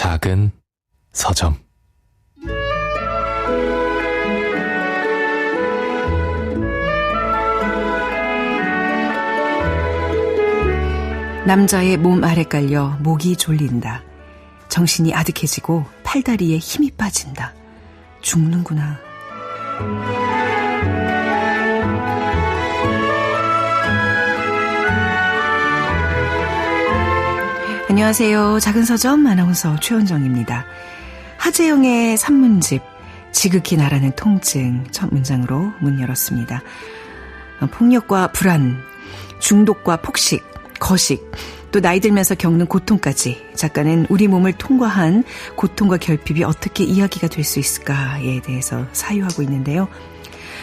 작은 서점. 남자의 몸 아래 깔려 목이 졸린다. 정신이 아득해지고 팔다리에 힘이 빠진다. 죽는구나. 안녕하세요. 작은 서점 아나운서 최원정입니다. 하재영의 산문집 지극히 나라는 통증 첫 문장으로 문 열었습니다. 폭력과 불안, 중독과 폭식, 거식, 또 나이 들면서 겪는 고통까지 작가는 우리 몸을 통과한 고통과 결핍이 어떻게 이야기가 될 수 있을까에 대해서 사유하고 있는데요.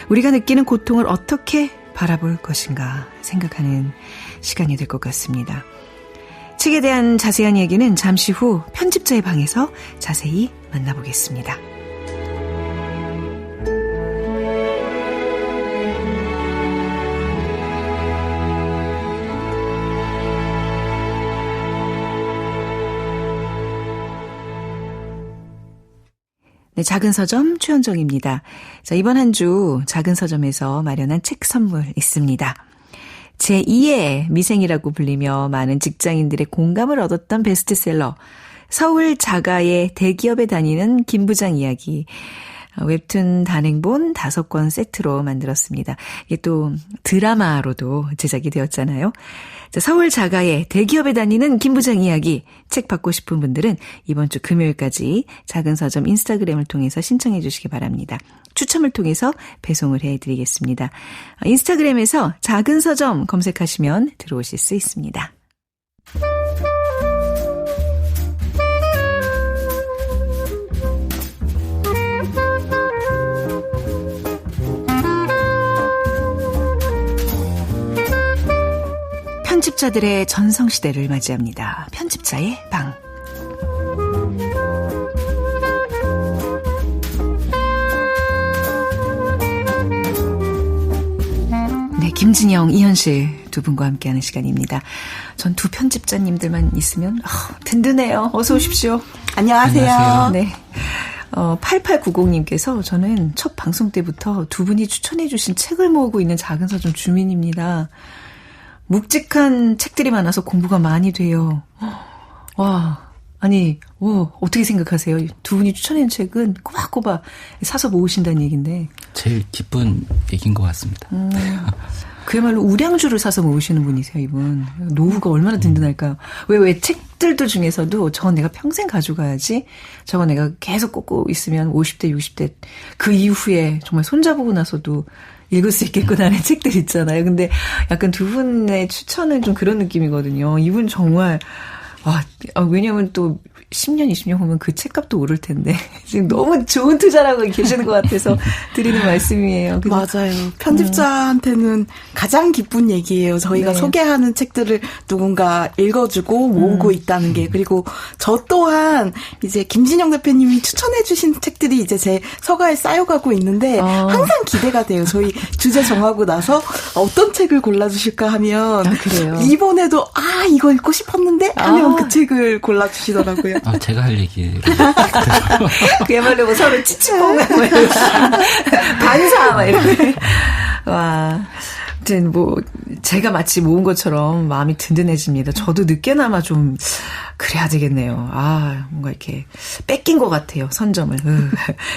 우리가 느끼는 고통을 어떻게 바라볼 것인가 생각하는 시간이 될 것 같습니다. 책에 대한 자세한 얘기는 잠시 후 편집자의 방에서 자세히 만나보겠습니다. 네, 작은 서점 최원정입니다. 자, 이번 한 주 작은 서점에서 마련한 책 선물 있습니다. 제2의 미생이라고 불리며 많은 직장인들의 공감을 얻었던 베스트셀러 서울 자가의 대기업에 다니는 김 부장 이야기, 웹툰 단행본 5권 세트로 만들었습니다. 이게 또 드라마로도 제작이 되었잖아요. 자, 서울 자가의 대기업에 다니는 김 부장 이야기 책 받고 싶은 분들은 이번 주 금요일까지 작은 서점 인스타그램을 통해서 신청해 주시기 바랍니다. 추첨을 통해서 배송을 해드리겠습니다. 인스타그램에서 작은 서점 검색하시면 들어오실 수 있습니다. 편집자들의 전성시대를 맞이합니다. 편집자의 방. 네, 김진영, 이현실 두 분과 함께하는 시간입니다. 전 두 편집자님들만 있으면 든든해요. 어서 오십시오. 안녕하세요. 네. 8890님께서 저는 첫 방송 때부터 두 분이 추천해 주신 책을 모으고 있는 작은 서점 주민입니다. 묵직한 책들이 많아서 공부가 많이 돼요. 와, 아니, 어떻게 생각하세요? 두 분이 추천한 책은 꼬박꼬박 사서 모으신다는 얘기인데. 제일 기쁜 얘기인 것 같습니다. 그야말로 우량주를 사서 모으시는 분이세요, 이분. 노후가 얼마나 든든할까요? 왜 책들도 중에서도 저건 내가 평생 가져가야지, 저건 내가 계속 꽂고 있으면 50대, 60대 그 이후에 정말 손자보고 나서도 읽을 수 있겠구나 하는 책들 있잖아요. 근데 약간 두 분의 추천은 좀 그런 느낌이거든요. 이분 정말, 왜냐면 또 10년, 20년 후면 그 책값도 오를 텐데. 지금 너무 좋은 투자라고 계시는 것 같아서 드리는 말씀이에요. 맞아요. 편집자한테는 가장 기쁜 얘기예요. 저희가 네. 소개하는 책들을 누군가 읽어주고 모으고 있다는 게. 그리고 저 또한 이제 김진영 대표님이 추천해주신 책들이 이제 제 서가에 쌓여가고 있는데 항상 기대가 돼요. 저희 주제 정하고 나서 어떤 책을 골라주실까 하면. 그래요? 이번에도 이거 읽고 싶었는데 하면 그 책을 골라주시더라고요. 제가 할 얘기를. 그야말로 뭐 서로 찌찌뽕 반사 막 이렇게. 와. 아무튼 뭐 제가 마치 모은 것처럼 마음이 든든해집니다. 저도 늦게나마 좀 그래야 되겠네요. 뭔가 이렇게 뺏긴 것 같아요. 선점을.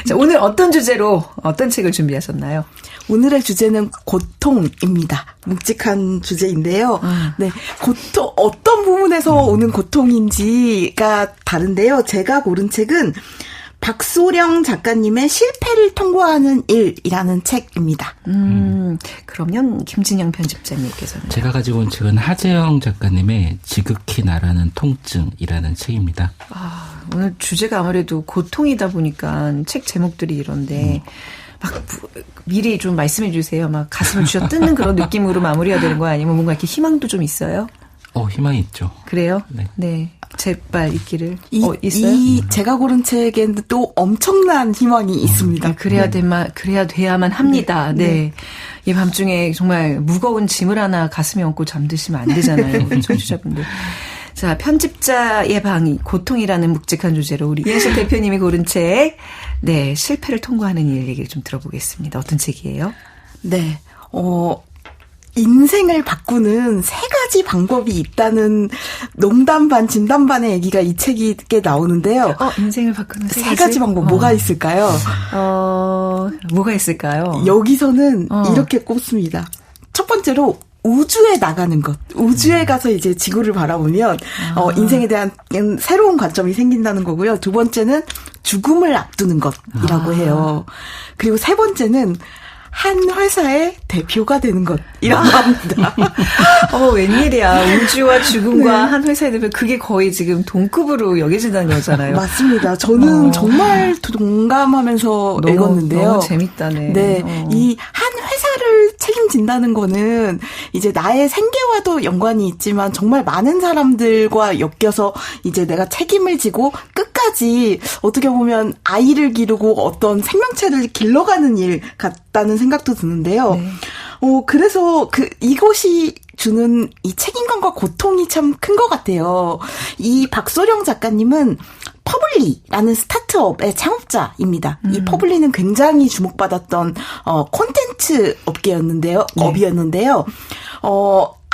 자, 오늘 어떤 주제로 어떤 책을 준비하셨나요? 오늘의 주제는 고통입니다. 묵직한 주제인데요. 네, 고통 어떤 부분에서 오는 고통인지가 다른데요. 제가 고른 책은 박소령 작가님의 실패를 통과하는 일이라는 책입니다. 그러면 김진영 편집자님께서는? 제가 가지고 온 책은 하재영 작가님의 지극히 나라는 통증이라는 책입니다. 오늘 주제가 아무래도 고통이다 보니까 책 제목들이 이런데 막 미리 좀 말씀해 주세요. 막 가슴을 쥐어 뜯는 그런 느낌으로 마무리가 되는 거 아니면 뭔가 이렇게 희망도 좀 있어요? 희망이 있죠. 그래요? 네. 제발 있기를. 있어요? 제가 고른 책에는 또 엄청난 희망이 있습니다. 그래야 돼야만 합니다. 네. 이 밤중에 정말 무거운 짐을 하나 가슴에 얹고 잠드시면 안 되잖아요. 우리 청취자분들. 자, 편집자의 방, 고통이라는 묵직한 주제로 우리 이현식 대표님이 고른 책, 네, 실패를 통과하는 일 얘기를 좀 들어보겠습니다. 어떤 책이에요? 네, 인생을 바꾸는 3가지 방법이 있다는 농담 반 진담 반의 얘기가 이 책에 나오는데요. 인생을 바꾸는 3가지 방법 뭐가 있을까요? 뭐가 있을까요? 여기서는 이렇게 꼽습니다. 첫 번째로 우주에 나가는 것. 우주에 가서 이제 지구를 바라보면 인생에 대한 새로운 관점이 생긴다는 거고요. 두 번째는 죽음을 앞두는 것이라고 해요. 그리고 세 번째는 한 회사의 대표가 되는 것이라고 합니다. 웬일이야. 우주와 죽음과 네. 한 회사의 대표, 그게 거의 지금 동급으로 여겨진다는 거잖아요. 맞습니다. 저는 정말 동감하면서 읽었는데요. 너무 재밌다네. 네. 이 한 회사를 책임진다는 거는 이제 나의 생계와도 연관이 있지만 정말 많은 사람들과 엮여서 이제 내가 책임을 지고 끝까지 어떻게 보면 아이를 기르고 어떤 생명체를 길러가는 일 같다는 생각도 드는데요. 네. 그래서 이것이 주는 이 책임감과 고통이 참 큰 것 같아요. 이 박소령 작가님은 퍼블리라는 스타트업의 창업자입니다. 이 퍼블리는 굉장히 주목받았던 콘텐츠 업계였는데요. 네. 업이었는데요.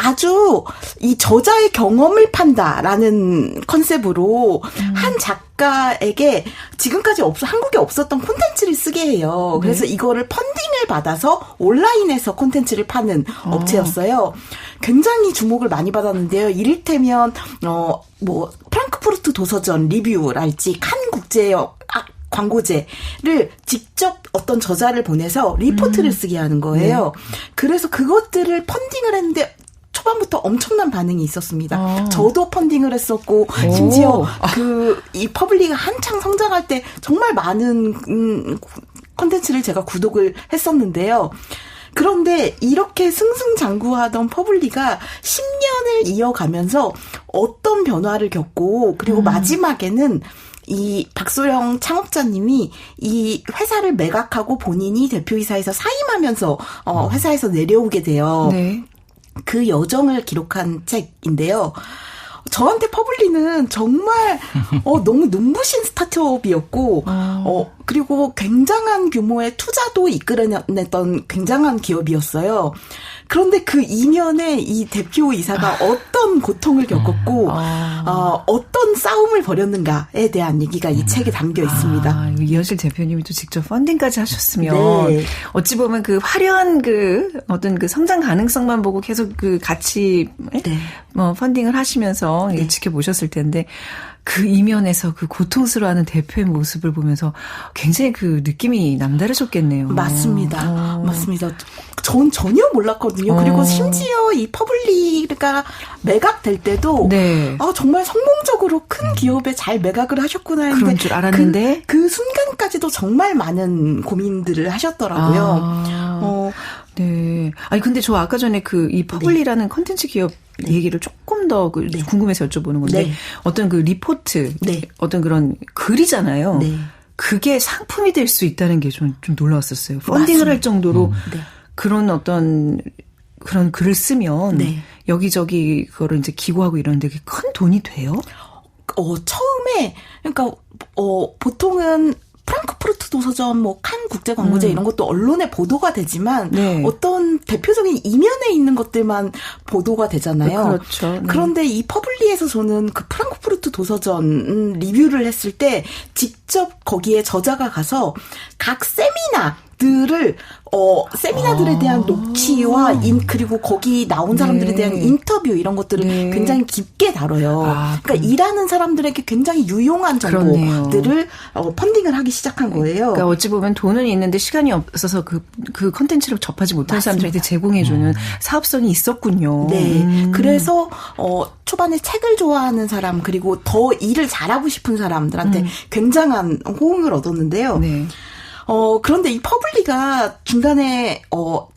아주 이 저자의 경험을 판다라는 컨셉으로 한 작가에게 지금까지 한국에 없었던 콘텐츠를 쓰게 해요. 그래서 이거를 펀딩을 받아서 온라인에서 콘텐츠를 파는 업체였어요. 굉장히 주목을 많이 받았는데요. 이를테면 프랑크푸르트 도서전 리뷰랄지 칸 국제 광고제를 직접 어떤 저자를 보내서 리포트를 쓰게 하는 거예요. 네. 그래서 그것들을 펀딩을 했는데 초반부터 엄청난 반응이 있었습니다. 저도 펀딩을 했었고 심지어 이 퍼블리가 한창 성장할 때 정말 많은 콘텐츠를 제가 구독을 했었는데요. 그런데 이렇게 승승장구하던 퍼블리가 10년을 이어가면서 어떤 변화를 겪고 그리고 마지막에는 이 박소령 창업자님이 이 회사를 매각하고 본인이 대표이사에서 사임하면서 회사에서 내려오게 돼요. 네. 그 여정을 기록한 책인데요. 저한테 퍼블리는 정말 너무 눈부신 스타트업이었고 그리고 굉장한 규모의 투자도 이끌어냈던 굉장한 기업이었어요. 그런데 그 이면에 이 대표이사가 어떤 고통을 겪었고 어떤 싸움을 벌였는가에 대한 얘기가 이 책에 담겨 있습니다. 이현실 대표님이 또 직접 펀딩까지 하셨으면 네. 어찌 보면 그 화려한 어떤 성장 가능성만 보고 계속 같이 네. 펀딩을 하시면서 네. 지켜보셨을 텐데 그 이면에서 그 고통스러워하는 대표의 모습을 보면서 굉장히 그 느낌이 남다르셨겠네요. 맞습니다. 맞습니다. 전 전혀 몰랐거든요. 그리고 심지어 이 퍼블리가 매각될 때도 네. 정말 성공적으로 큰 기업에 잘 매각을 하셨구나 했는데 그런 줄 알았는데 그 순간까지도 정말 많은 고민들을 하셨더라고요. 네. 아니 근데 저 아까 전에 이 퍼블리라는 컨텐츠 기업 얘기를 조금 더 네. 궁금해서 여쭤보는 건데 네. 어떤 그 리포트, 네. 어떤 그런 글이잖아요. 네. 그게 상품이 될 수 있다는 게 좀 놀라웠었어요. 펀딩을 맞습니다. 할 정도로 네. 그런 그런 글을 쓰면 네. 여기저기 그거를 이제 기고하고 이러는데 그게 큰 돈이 돼요? 처음에 그러니까 보통은 프랑크푸르트 도서전, 칸 국제광고제 이런 것도 언론에 보도가 되지만 네. 어떤 대표적인 이면에 있는 것들만 보도가 되잖아요. 그렇죠. 네. 그런데 이 퍼블리에서 저는 그 프랑크푸르트 도서전 리뷰를 했을 때 직접 거기에 저자가 가서 각 세미나들에 대한 녹취와 그리고 거기 나온 사람들에 대한 인터뷰 이런 것들을 네. 굉장히 깊게 다뤄요. 그러니까 일하는 사람들에게 굉장히 유용한 정보들을 펀딩을 하기 시작한 거예요. 그러니까 어찌 보면 돈은 있는데 시간이 없어서 그 콘텐츠를 접하지 못한 사람들한테 제공해주는 사업성이 있었군요. 네. 그래서 초반에 책을 좋아하는 사람 그리고 더 일을 잘하고 싶은 사람들한테 굉장한 호응을 얻었는데요. 네. 그런데 이 퍼블리가 중간에,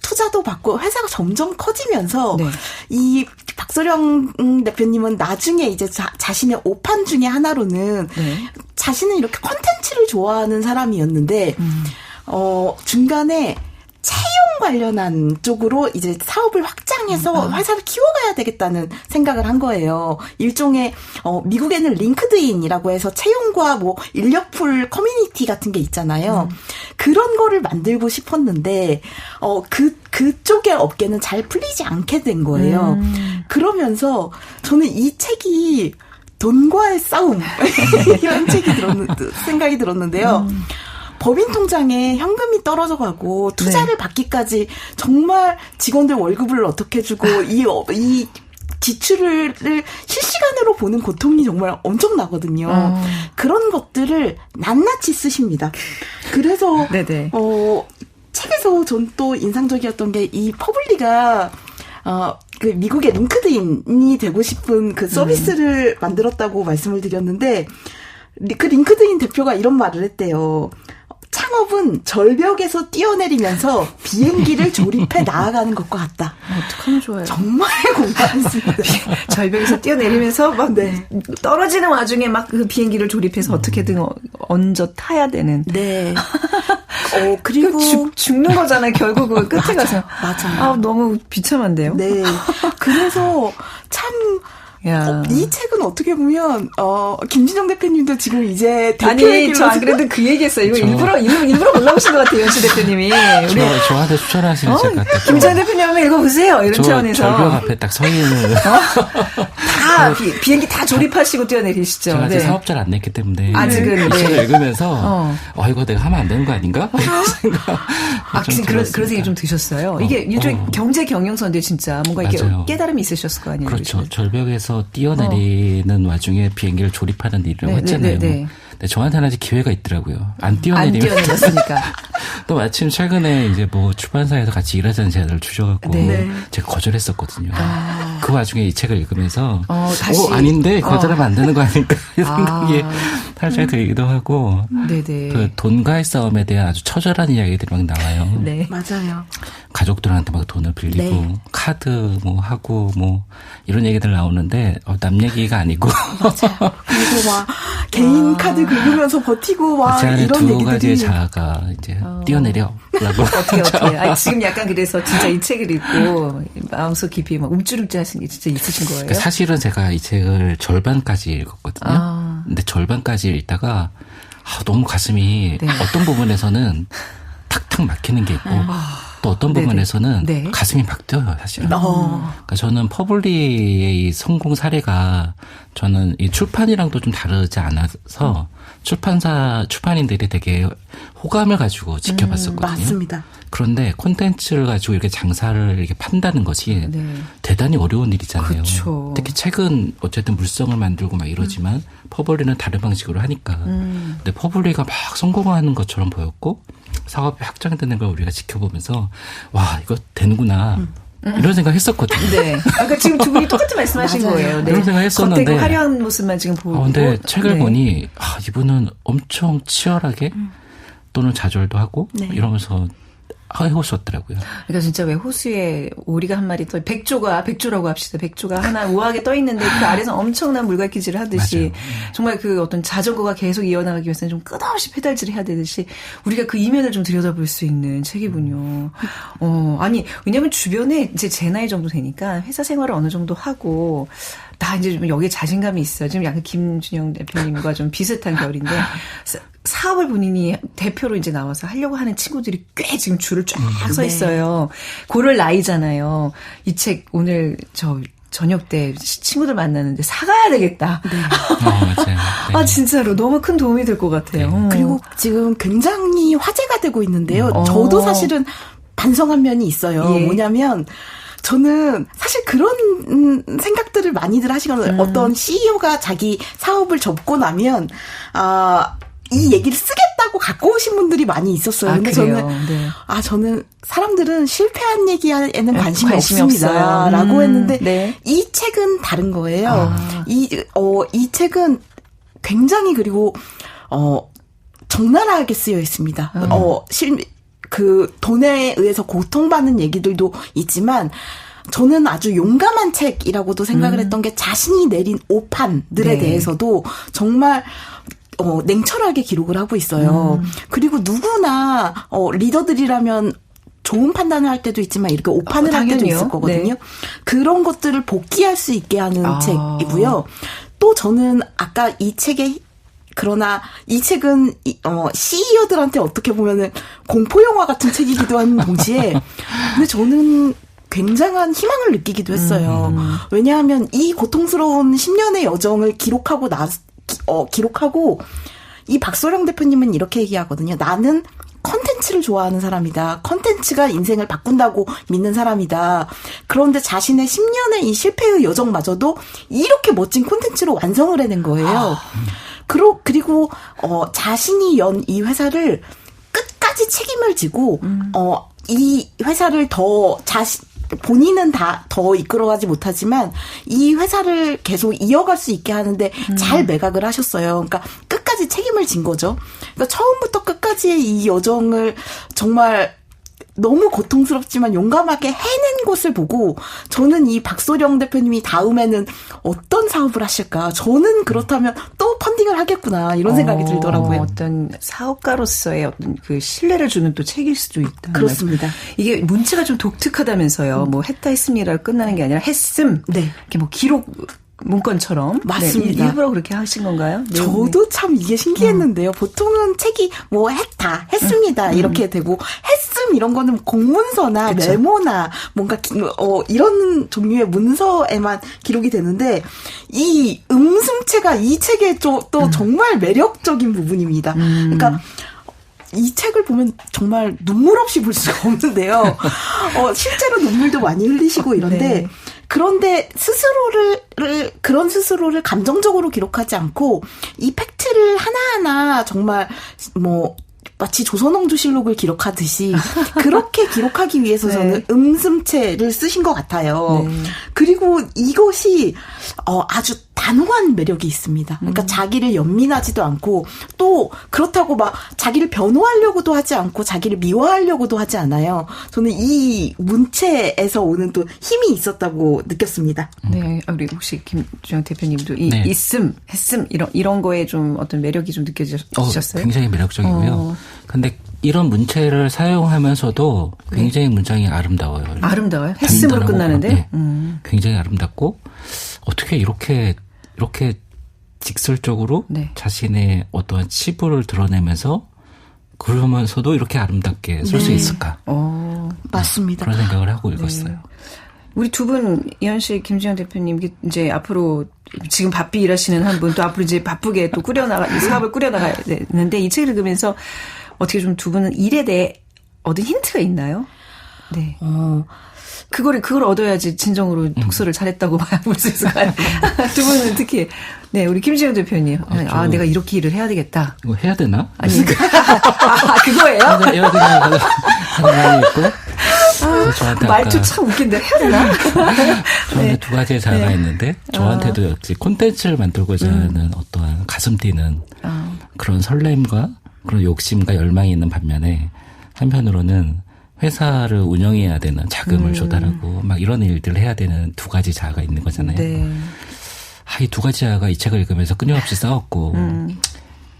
투자도 받고 회사가 점점 커지면서, 네. 이 박소령 대표님은 나중에 이제 자신의 오판 중에 하나로는, 네. 자신은 이렇게 콘텐츠를 좋아하는 사람이었는데, 중간에 채용 관련한 쪽으로 이제 사업을 확장해서 회사를 키워가야 되겠다는 생각을 한 거예요. 일종의 미국에는 링크드인이라고 해서 채용과 뭐 인력풀 커뮤니티 같은 게 있잖아요. 그런 거를 만들고 싶었는데 그쪽의 업계는 잘 풀리지 않게 된 거예요. 그러면서 저는 이 책이 돈과의 싸움 이런 책이 생각이 들었는데요. 법인 통장에 현금이 떨어져 가고 투자를 받기까지 정말 직원들 월급을 어떻게 주고 이 지출을 실시간으로 보는 고통이 정말 엄청나거든요. 그런 것들을 낱낱이 쓰십니다. 그래서 책에서 전 또 인상적이었던 게 이 퍼블리가 그 미국의 링크드인이 되고 싶은 그 서비스를 만들었다고 말씀을 드렸는데 그 링크드인 대표가 이런 말을 했대요. 창업은 절벽에서 뛰어내리면서 비행기를 조립해 나아가는 것과 같다. 어떡하면 좋아요. 정말 공감했습니다. 절벽에서 뛰어내리면서 막 떨어지는 와중에 막 그 비행기를 조립해서 어떻게든 얹어 타야 되는. 네. 그리고 죽는 거잖아요. 결국은 끝에 가서. 맞아요. 너무 비참한데요. 네. 그래서 참. 이 책은 어떻게 보면 김진영 대표님도 지금 이제 대표 아니 저 안 그래도 그 얘기했어요. 이거 일부러 올라오신 것 같아요, 연수 대표님이. 저한테 추천하시는 책 같아요. 김진영 대표님 한번 읽어보세요. 이런 차원에서. 절벽 앞에 딱 서 있는. 다 비행기 다 조립하시고 뛰어내리시죠. 제가 아직 사업자를 안 냈기 때문에 아직은 이 책을 읽으면서 이거 내가 하면 안 되는 거 아닌가? 그런 생각이 좀 드셨어요. 이게 일종의 경제 경영서인데 진짜 뭔가 이렇게 깨달음이 있으셨을 거 아니에요. 그렇죠. 절벽에서 뛰어내리는 와중에 비행기를 조립하는 일이라고 했잖아요. 근데 저한테는 아직 기회가 있더라고요. 안 뛰어내렸으니까. 또 마침 최근에 이제 뭐 출판사에서 같이 일하자는 제안을 주셔갖고 제가 거절했었거든요. 그 와중에 이 책을 읽으면서 다시 아닌데 거절하면 안 되는 거 아닐까 이 생각이 살짝 들기도 하고 그 돈과의 싸움에 대한 아주 처절한 이야기들이 막 나와요. 네, 맞아요. 가족들한테 막 돈을 빌리고 카드 뭐 하고 뭐 이런 얘기들 나오는데 남 얘기가 아니고 맞아요. 그리고 막 개인 카드 긁으면서 버티고 막 그 안에 이런 두 얘기들이 가지의 자아가 이제 뛰어내려라고 어떻게 지금 약간 그래서 진짜 이 책을 읽고 마음속 깊이 막 움찔움찔 하시는 게 진짜 있으신 거예요? 그러니까 사실은 제가 이 책을 절반까지 읽었거든요. 근데 절반까지 읽다가 너무 가슴이 어떤 부분에서는 탁탁 막히는 게 있고 또 어떤 부분에서는 가슴이 막 뛰어요, 사실은. 그러니까 저는 퍼블리의 이 성공 사례가 저는 이 출판이랑도 좀 다르지 않아서 출판인들이 되게 호감을 가지고 지켜봤었거든요. 맞습니다. 그런데 콘텐츠를 가지고 이렇게 장사를 이렇게 판다는 것이 대단히 어려운 일이잖아요. 그렇죠. 특히 책은 어쨌든 물성을 만들고 막 이러지만 퍼블리는 다른 방식으로 하니까. 근데 퍼블리가 막 성공하는 것처럼 보였고 사업이 확장되는 걸 우리가 지켜보면서 와 이거 되는구나. 이런 생각 했었거든요. 네. 그러니까 지금 두 분이 똑같은 말씀하신 거예요. 이런 생각 했었는데. 겉에 화려한 모습만 지금 보고. 근데 책을 보니 이분은 엄청 치열하게 또는 좌절도 하고 이러면서 해오셨더라고요. 그러니까 진짜 왜 호수에 오리가 한 마리 백조라고 합시다. 백조가 하나 우아하게 떠 있는데 그 아래서 엄청난 물갈퀴질을 하듯이 정말 그 어떤 자전거가 계속 이어나가기 위해서는 좀 끝없이 페달질을 해야 되듯이 우리가 그 이면을 좀 들여다볼 수 있는 책이군요. 아니 왜냐면 주변에 이제 제 나이 정도 되니까 회사 생활을 어느 정도 하고 나 이제 좀 여기에 자신감이 있어요. 지금 약간 김준영 대표님과 좀 비슷한 결인데 사업을 본인이 대표로 이제 나와서 하려고 하는 친구들이 꽤 지금 줄을 쫙 서 있어요. 고럴 나이잖아요. 이 책 오늘 저녁 때 친구들 만나는데 사가야 되겠다. 맞아요. 진짜로 너무 큰 도움이 될 것 같아요. 그리고 지금 굉장히 화제가 되고 있는데요. 저도 사실은 반성한 면이 있어요. 뭐냐면 저는 사실 그런 생각들을 많이들 하시거든요. 어떤 CEO가 자기 사업을 접고 나면 이 얘기를 쓰겠다고 갖고 오신 분들이 많이 있었어요. 근데 그래요? 저는 사람들은 실패한 얘기에는 관심이 없습니다. 라고 했는데 이 책은 다른 거예요. 이 책은 굉장히 그리고 적나라하게 쓰여 있습니다. 그 돈에 의해서 고통받는 얘기들도 있지만 저는 아주 용감한 책이라고도 생각을 했던 게 자신이 내린 오판들에 대해서도 정말 냉철하게 기록을 하고 있어요. 그리고 누구나 리더들이라면 좋은 판단을 할 때도 있지만 이렇게 오판을 할 때도 있을 거거든요. 네. 그런 것들을 복귀할 수 있게 하는 책이고요. 또 저는 아까 이 책에 그러나 이 책은 CEO들한테 어떻게 보면은 공포 영화 같은 책이기도 한 동시에 근데 저는 굉장한 희망을 느끼기도 했어요. 왜냐하면 이 고통스러운 10년의 여정을 기록하고 이 박소령 대표님은 이렇게 얘기하거든요. 나는 컨텐츠를 좋아하는 사람이다. 컨텐츠가 인생을 바꾼다고 믿는 사람이다. 그런데 자신의 10년의 이 실패의 여정마저도 이렇게 멋진 컨텐츠로 완성을 해낸 거예요. 그리고 자신이 연 이 회사를 끝까지 책임을 지고 이 회사를 본인은 더 이끌어가지 못하지만 이 회사를 계속 이어갈 수 있게 하는데 잘 매각을 하셨어요. 그러니까 끝까지 책임을 진 거죠. 그러니까 처음부터 끝까지의 이 여정을 정말 너무 고통스럽지만 용감하게 해낸 것을 보고 저는 이 박소령 대표님이 다음에는 어떤 사업을 하실까? 저는 그렇다면 또 펀딩을 하겠구나 이런 생각이 들더라고요. 어떤 사업가로서의 어떤 그 신뢰를 주는 또 책일 수도 있다. 그렇습니다. 이게 문체가 좀 독특하다면서요. 뭐 했다 했습니다로 끝나는 게 아니라 했음. 네. 이렇게 뭐 기록 문건처럼. 맞습니다. 네, 일부러 그렇게 하신 건가요? 네. 저도 참 이게 신기했는데요. 보통은 책이 뭐 했습니다. 이렇게 되고 했음 이런 거는 공문서나 그쵸. 메모나 뭔가 이런 종류의 문서에만 기록이 되는데 이 음승체가 이 책의 또 정말 매력적인 부분입니다. 그러니까 이 책을 보면 정말 눈물 없이 볼 수가 없는데요. 실제로 눈물도 많이 흘리시고 이런데 네. 그런데 그런 스스로를 감정적으로 기록하지 않고 이 팩트를 하나하나 정말 마치 조선왕조실록을 기록하듯이 그렇게 기록하기 위해서 네. 저는 음슴체를 쓰신 것 같아요. 네. 그리고 이것이 아주 단호한 매력이 있습니다. 그러니까 자기를 연민하지도 않고 또 그렇다고 막 자기를 변호하려고도 하지 않고 자기를 미화하려고도 하지 않아요. 저는 이 문체에서 오는 또 힘이 있었다고 느꼈습니다. 네, 우리 혹시 김주영 대표님도 이 네. 있음, 했음 이런 거에 좀 어떤 매력이 좀 느껴지셨어요? 굉장히 매력적이고요. 근데 이런 문체를 사용하면서도 굉장히 문장이 아름다워요. 아름다워요? 했음으로 끝나는데? 네. 굉장히 아름답고 어떻게 이렇게 직설적으로 네. 자신의 어떠한 치부를 드러내면서 그러면서도 이렇게 아름답게 쓸 수 네. 있을까? 맞습니다. 그런 생각을 하고 읽었어요. 네. 우리 두 분, 이현 씨, 김주영 대표님, 이제 앞으로 지금 바삐 일하시는 한 분 또 앞으로 이제 바쁘게 또 사업을 꾸려나가야 되는데 이 책을 읽으면서 어떻게 좀 두 분은 일에 대해 얻은 힌트가 있나요? 네. 그걸 얻어야지 진정으로 독서를 잘했다고 볼 수 있을까요? 두 분은 특히, 네, 우리 김지영 대표님. 내가 이렇게 일을 해야 되겠다. 이거 해야 되나? 아니, 그거예요? 해야 되나? 하나 있고. 저한테 말투 참 웃긴데, 해야 되나? 저한테 네. 두 가지의 자아가 네. 있는데, 저한테도 역시 콘텐츠를 만들고자 하는 어떠한 가슴 뛰는 그런 설렘과 그런 욕심과 열망이 있는 반면에, 한편으로는 회사를 운영해야 되는 자금을 조달하고 막 이런 일들을 해야 되는 두 가지 자아가 있는 거잖아요. 네. 이 두 가지 자아가 이 책을 읽으면서 끊임없이 싸웠고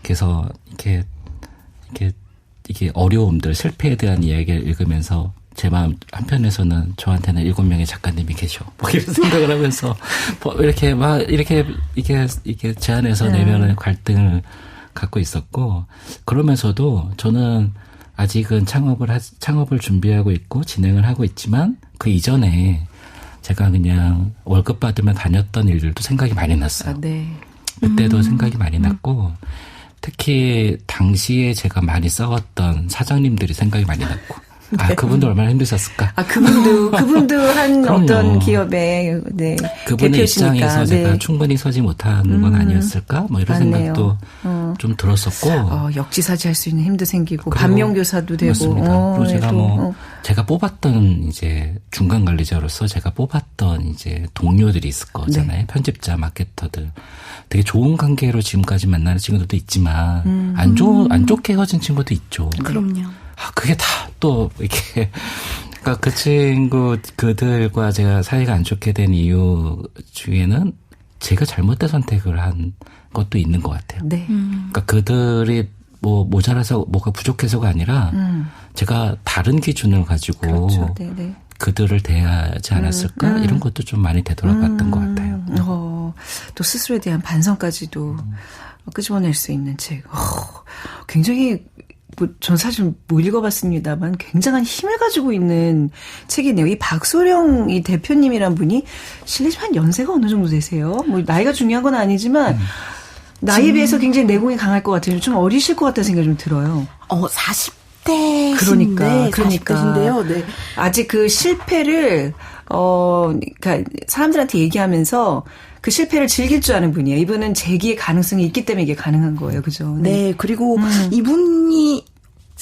그래서 이게 어려움들 실패에 대한 이야기를 읽으면서 제 마음 한편에서는 저한테는 7명의 작가님이 계셔. 이런 생각을 하면서 이게 제 안에서 내면의 갈등을 갖고 있었고 그러면서도 저는 아직은 창업을 준비하고 있고 진행을 하고 있지만 그 이전에 제가 그냥 월급 받으면 다녔던 일들도 생각이 많이 났어요. 네. 그때도 생각이 많이 났고 특히 당시에 제가 많이 싸웠던 사장님들이 생각이 많이 났고 네. 그분도 얼마나 힘드셨을까? 그분도 한 어떤 기업의 네, 그분의 대표시니까. 입장에서 제가 네. 충분히 서지 못하는 건 아니었을까? 이런 맞네요. 생각도 좀 들었었고. 역지사지할 수 있는 힘도 생기고 그리고, 반면교사도 되고. 맞습니다. 그리고 제가 제가 뽑았던 이제 중간 관리자로서 제가 뽑았던 이제 동료들이 있을 거잖아요. 네. 편집자, 마케터들. 되게 좋은 관계로 지금까지 만나는 친구들도 있지만 안 좋게 헤어진 친구도 있죠. 그럼요. 그게 다 또 이렇게 그러니까 그들과 제가 사이가 안 좋게 된 이유 중에는 제가 잘못된 선택을 한 것도 있는 것 같아요. 네. 그러니까 그들이 뭐 모자라서 뭐가 부족해서가 아니라 제가 다른 기준을 가지고 그렇죠. 네네. 그들을 대하지 않았을까 이런 것도 좀 많이 되돌아봤던 것 같아요. 또 스스로에 대한 반성까지도 끄집어낼 수 있는 책. 굉장히 전 사실 못 읽어봤습니다만 굉장한 힘을 가지고 있는 책이네요. 이 박소령 이 대표님이란 분이 실례지만 연세가 어느 정도 되세요? 뭐 나이가 중요한 건 아니지만 나이에 비해서 굉장히 내공이 강할 것 같아요. 좀 어리실 것 같다는 생각이 좀 들어요. 40대. 그러니까. 40대인데요. 네. 아직 그 실패를, 그러니까 사람들한테 얘기하면서 그 실패를 즐길 줄 아는 분이에요. 이분은 재기의 가능성이 있기 때문에 이게 가능한 거예요. 그죠? 네. 그리고 이분이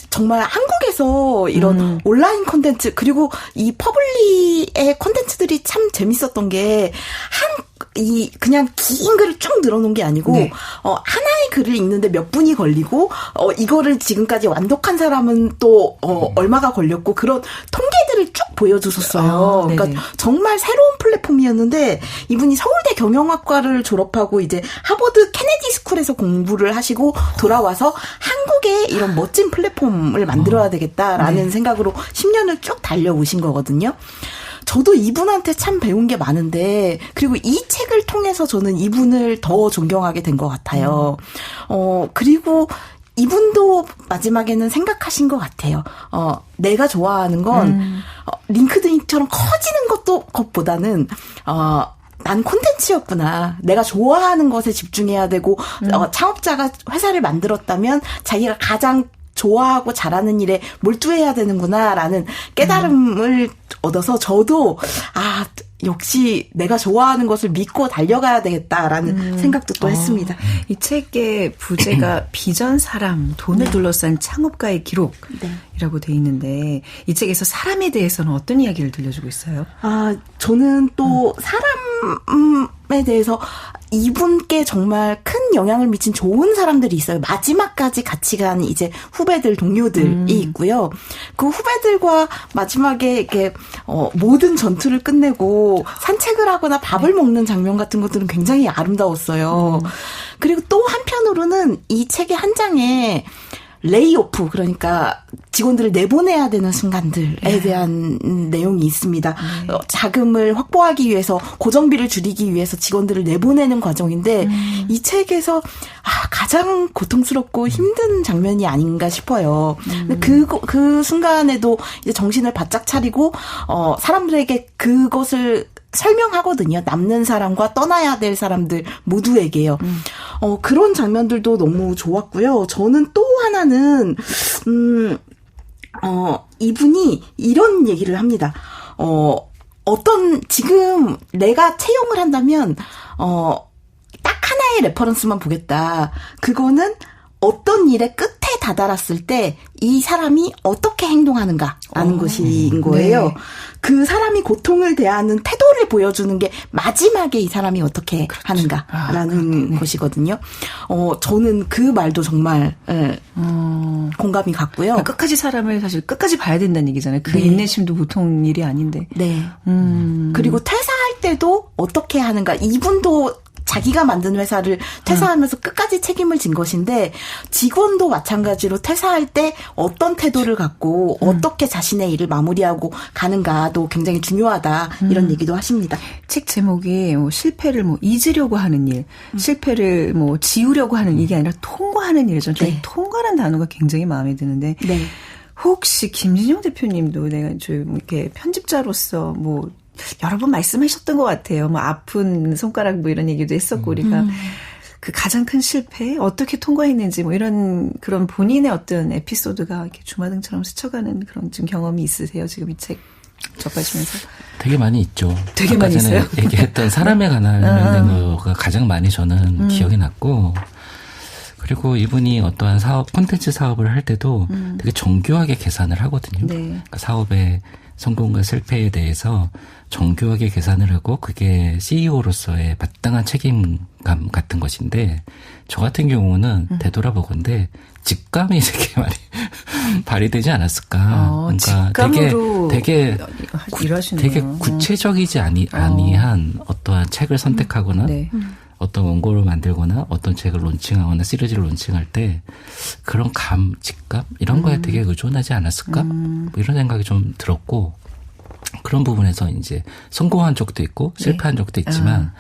정말 한국에서 이런 온라인 콘텐츠 그리고 이 퍼블리의 콘텐츠들이 참 재밌었던 게 그냥 긴 글을 쭉 늘어놓은 게 아니고, 네. 하나의 글을 읽는데 몇 분이 걸리고, 이거를 지금까지 완독한 사람은 또, 얼마가 걸렸고, 그런 통계들을 쭉 보여주셨어요. 그러니까 정말 새로운 플랫폼이었는데, 이분이 서울대 경영학과를 졸업하고, 이제 하버드 케네디 스쿨에서 공부를 하시고, 돌아와서 한국에 이런 멋진 플랫폼을 만들어야 되겠다라는 생각으로 10년을 쭉 달려오신 거거든요. 저도 이분한테 참 배운 게 많은데, 그리고 이 책을 통해서 저는 이분을 더 존경하게 된 것 같아요. 그리고 이분도 마지막에는 생각하신 것 같아요. 내가 좋아하는 건, 링크드인처럼 커지는 것보다는, 난 콘텐츠였구나. 내가 좋아하는 것에 집중해야 되고, 창업자가 회사를 만들었다면 자기가 가장 좋아하고 잘하는 일에 몰두해야 되는구나라는 깨달음을 얻어서 저도 역시 내가 좋아하는 것을 믿고 달려가야 되겠다라는 생각도 또 했습니다. 이 책의 부제가 비전 사람, 돈을 둘러싼 창업가의 기록이라고 돼 있는데 이 책에서 사람에 대해서는 어떤 이야기를 들려주고 있어요? 저는 또 사람에 대해서 이분께 정말 큰 영향을 미친 좋은 사람들이 있어요. 마지막까지 같이 간 이제 후배들, 동료들이 있고요. 그 후배들과 마지막에 이렇게 모든 전투를 끝내고 산책을 하거나 밥을 먹는 장면 같은 것들은 굉장히 아름다웠어요. 그리고 또 한편으로는 이 책의 한 장에 레이오프, 그러니까 직원들을 내보내야 되는 순간들에 대한 내용이 있습니다. 자금을 확보하기 위해서, 고정비를 줄이기 위해서 직원들을 내보내는 과정인데 이 책에서 가장 고통스럽고 힘든 장면이 아닌가 싶어요. 그 순간에도 이제 정신을 바짝 차리고 사람들에게 그것을 설명하거든요. 남는 사람과 떠나야 될 사람들 모두에게요. 그런 장면들도 너무 좋았고요. 저는 또 하나는 이분이 이런 얘기를 합니다. 지금 내가 채용을 한다면 딱 하나의 레퍼런스만 보겠다. 그거는 어떤 일의 끝에 다다랐을 때 이 사람이 어떻게 행동하는가라는 것인 거예요. 네. 그 사람이 고통을 대하는 태도를 보여주는 게 마지막에 이 사람이 어떻게 하는가라는 것이거든요. 저는 그 말도 정말 공감이 갔고요. 그러니까 끝까지 사람을 사실 끝까지 봐야 된다는 얘기잖아요. 그 인내심도 보통 일이 아닌데. 네. 그리고 퇴사할 때도 어떻게 하는가. 이분도 자기가 만든 회사를 퇴사하면서 끝까지 책임을 진 것인데 직원도 마찬가지로 퇴사할 때 어떤 태도를 갖고 어떻게 자신의 일을 마무리하고 가는가도 굉장히 중요하다 이런 얘기도 하십니다. 책 제목이 실패를 잊으려고 하는 일, 실패를 지우려고 하는 이게 아니라 통과하는 일이죠. 저는 통과라는 단어가 굉장히 마음에 드는데 혹시 김진영 대표님도 내가 좀 이렇게 편집자로서 여러 번 말씀하셨던 것 같아요. 아픈 손가락 이런 얘기도 했었고, 우리가. 그 가장 큰 실패, 어떻게 통과했는지, 이런, 그런 본인의 어떤 에피소드가 이렇게 주마등처럼 스쳐가는 그런 좀 경험이 있으세요? 지금 이 책 접하시면서? 되게 많이 있죠. 되게 많이 있어요? 얘기했던 사람에 관한 거가 가장 많이 저는 기억이 났고, 그리고 이분이 어떠한 콘텐츠 사업을 할 때도 되게 정교하게 계산을 하거든요. 그러니까 사업의 성공과 실패에 대해서 정교하게 계산을 하고 그게 CEO로서의 마땅한 책임감 같은 것인데 저 같은 경우는 되돌아보건데 직감이 되게 많이 발휘되지 않았을까. 그러니까 되게 구체적이지 아니한 어떠한 책을 선택하거나 어떤 원고를 만들거나 어떤 책을 론칭하거나 시리즈를 론칭할 때 그런 직감 이런 거에 되게 의존하지 않았을까? 뭐 이런 생각이 좀 들었고 그런 부분에서 이제 성공한 적도 있고 실패한 적도 있지만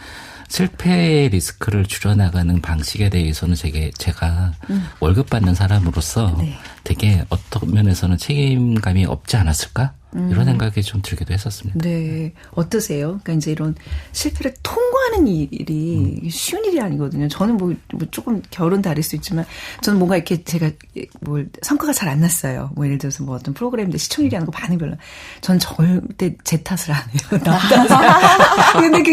실패의 리스크를 줄여나가는 방식에 대해서는 제가 월급 받는 사람으로서 되게 어떤 면에서는 책임감이 없지 않았을까? 이런 생각이 좀 들기도 했었습니다. 네. 어떠세요? 그러니까 이제 이런 실패를 통과하는 일이 쉬운 일이 아니거든요. 저는 뭐 조금 결은 다를 수 있지만 저는 뭔가 이렇게 제가 성과가 잘 안 났어요. 뭐 예를 들어서 뭐 어떤 프로그램인데 시청률이 하는 거 반응이 별로. 전 절대 제 탓을 안 해요. 남 탓을. 근데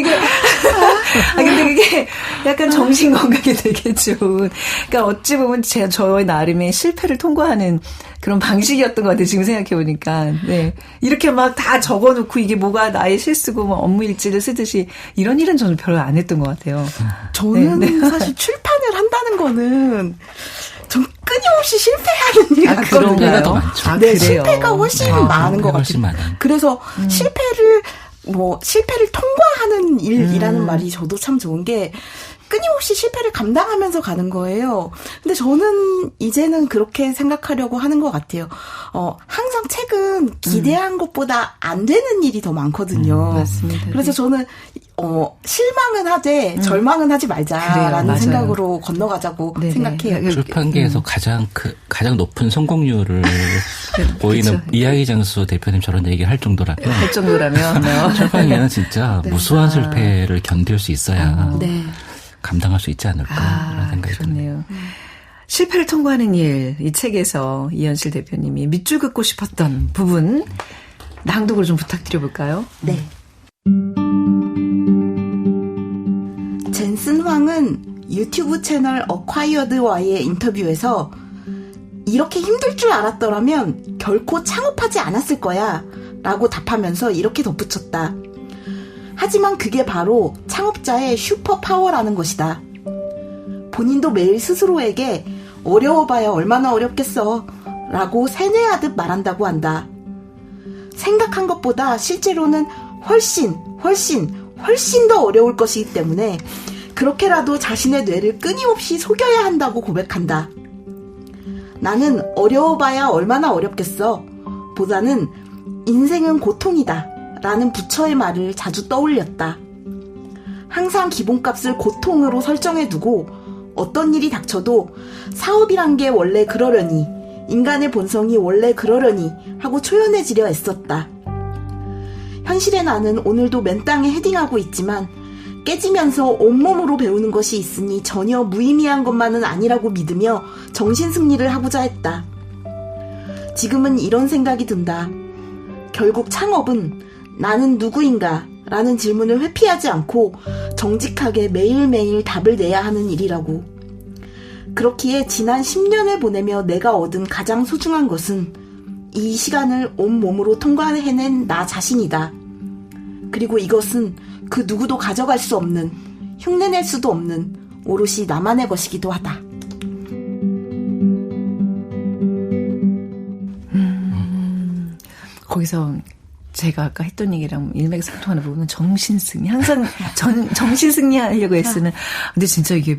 그게 약간 정신 건강에 되게 좋은. 그러니까 어찌 보면 저의 나름의 실패를 통과하는 그런 방식이었던 것 같아요. 지금 생각해보니까. 네. 이렇게 막 다 적어놓고 이게 뭐가 나의 실수고 뭐 업무 일지를 쓰듯이 이런 일은 저는 별로 안 했던 것 같아요. 저는 사실 출판을 한다는 거는 좀 끊임없이 실패하는 일 같거든요. 그런 더 많죠. 네, 그래요? 실패가 훨씬 많은 것 같아요. 그래서 실패를 통과하는 일이라는 말이 저도 참 좋은 게 끊임없이 실패를 감당하면서 가는 거예요. 근데 저는 이제는 그렇게 생각하려고 하는 것 같아요. 항상 책은 기대한 것보다 안 되는 일이 더 많거든요. 맞습니다. 그래서 저는 실망은 하되 절망은 하지 말자라는 그래요, 생각으로 건너가자고 생각해요. 출판계에서 가장 높은 성공률을 보이는 그쵸. 이야기장수 대표님 저런 얘기를 할 정도라면 할 정도라면 출판계는 진짜 무수한 실패를 견딜 수 있어야 감당할 수 있지 않을까 이런 생각이 드네요. 실패를 통과하는 일, 이 책에서 이현실 대표님이 밑줄 긋고 싶었던 부분 낭독을 좀 부탁드려볼까요? 네. 젠슨 황은 유튜브 채널 어콰이어드와의 인터뷰에서 이렇게 힘들 줄 알았더라면 결코 창업하지 않았을 거야 라고 답하면서 이렇게 덧붙였다. 하지만 그게 바로 창업자의 슈퍼파워라는 것이다. 본인도 매일 스스로에게 어려워봐야 얼마나 어렵겠어 라고 세뇌하듯 말한다고 한다. 생각한 것보다 실제로는 훨씬 더 어려울 것이기 때문에 그렇게라도 자신의 뇌를 끊임없이 속여야 한다고 고백한다. 나는 어려워봐야 얼마나 어렵겠어 보다는 인생은 고통이다 라는 부처의 말을 자주 떠올렸다. 항상 기본값을 고통으로 설정해두고 어떤 일이 닥쳐도 사업이란 게 원래 그러려니 인간의 본성이 원래 그러려니 하고 초연해지려 애썼다. 현실의 나는 오늘도 맨땅에 헤딩하고 있지만 깨지면서 온몸으로 배우는 것이 있으니 전혀 무의미한 것만은 아니라고 믿으며 정신승리를 하고자 했다. 지금은 이런 생각이 든다. 결국 창업은 나는 누구인가? 라는 질문을 회피하지 않고 정직하게 매일매일 답을 내야 하는 일이라고. 그렇기에 지난 10년을 보내며 내가 얻은 가장 소중한 것은 이 시간을 온몸으로 통과해낸 나 자신이다. 그리고 이것은 그 누구도 가져갈 수 없는, 흉내낼 수도 없는 오롯이 나만의 것이기도 하다. 거기서 제가 아까 했던 얘기랑 일맥상통하는 부분은 정신승리. 항상 정신승리 하려고 애쓰는. 근데 진짜 이게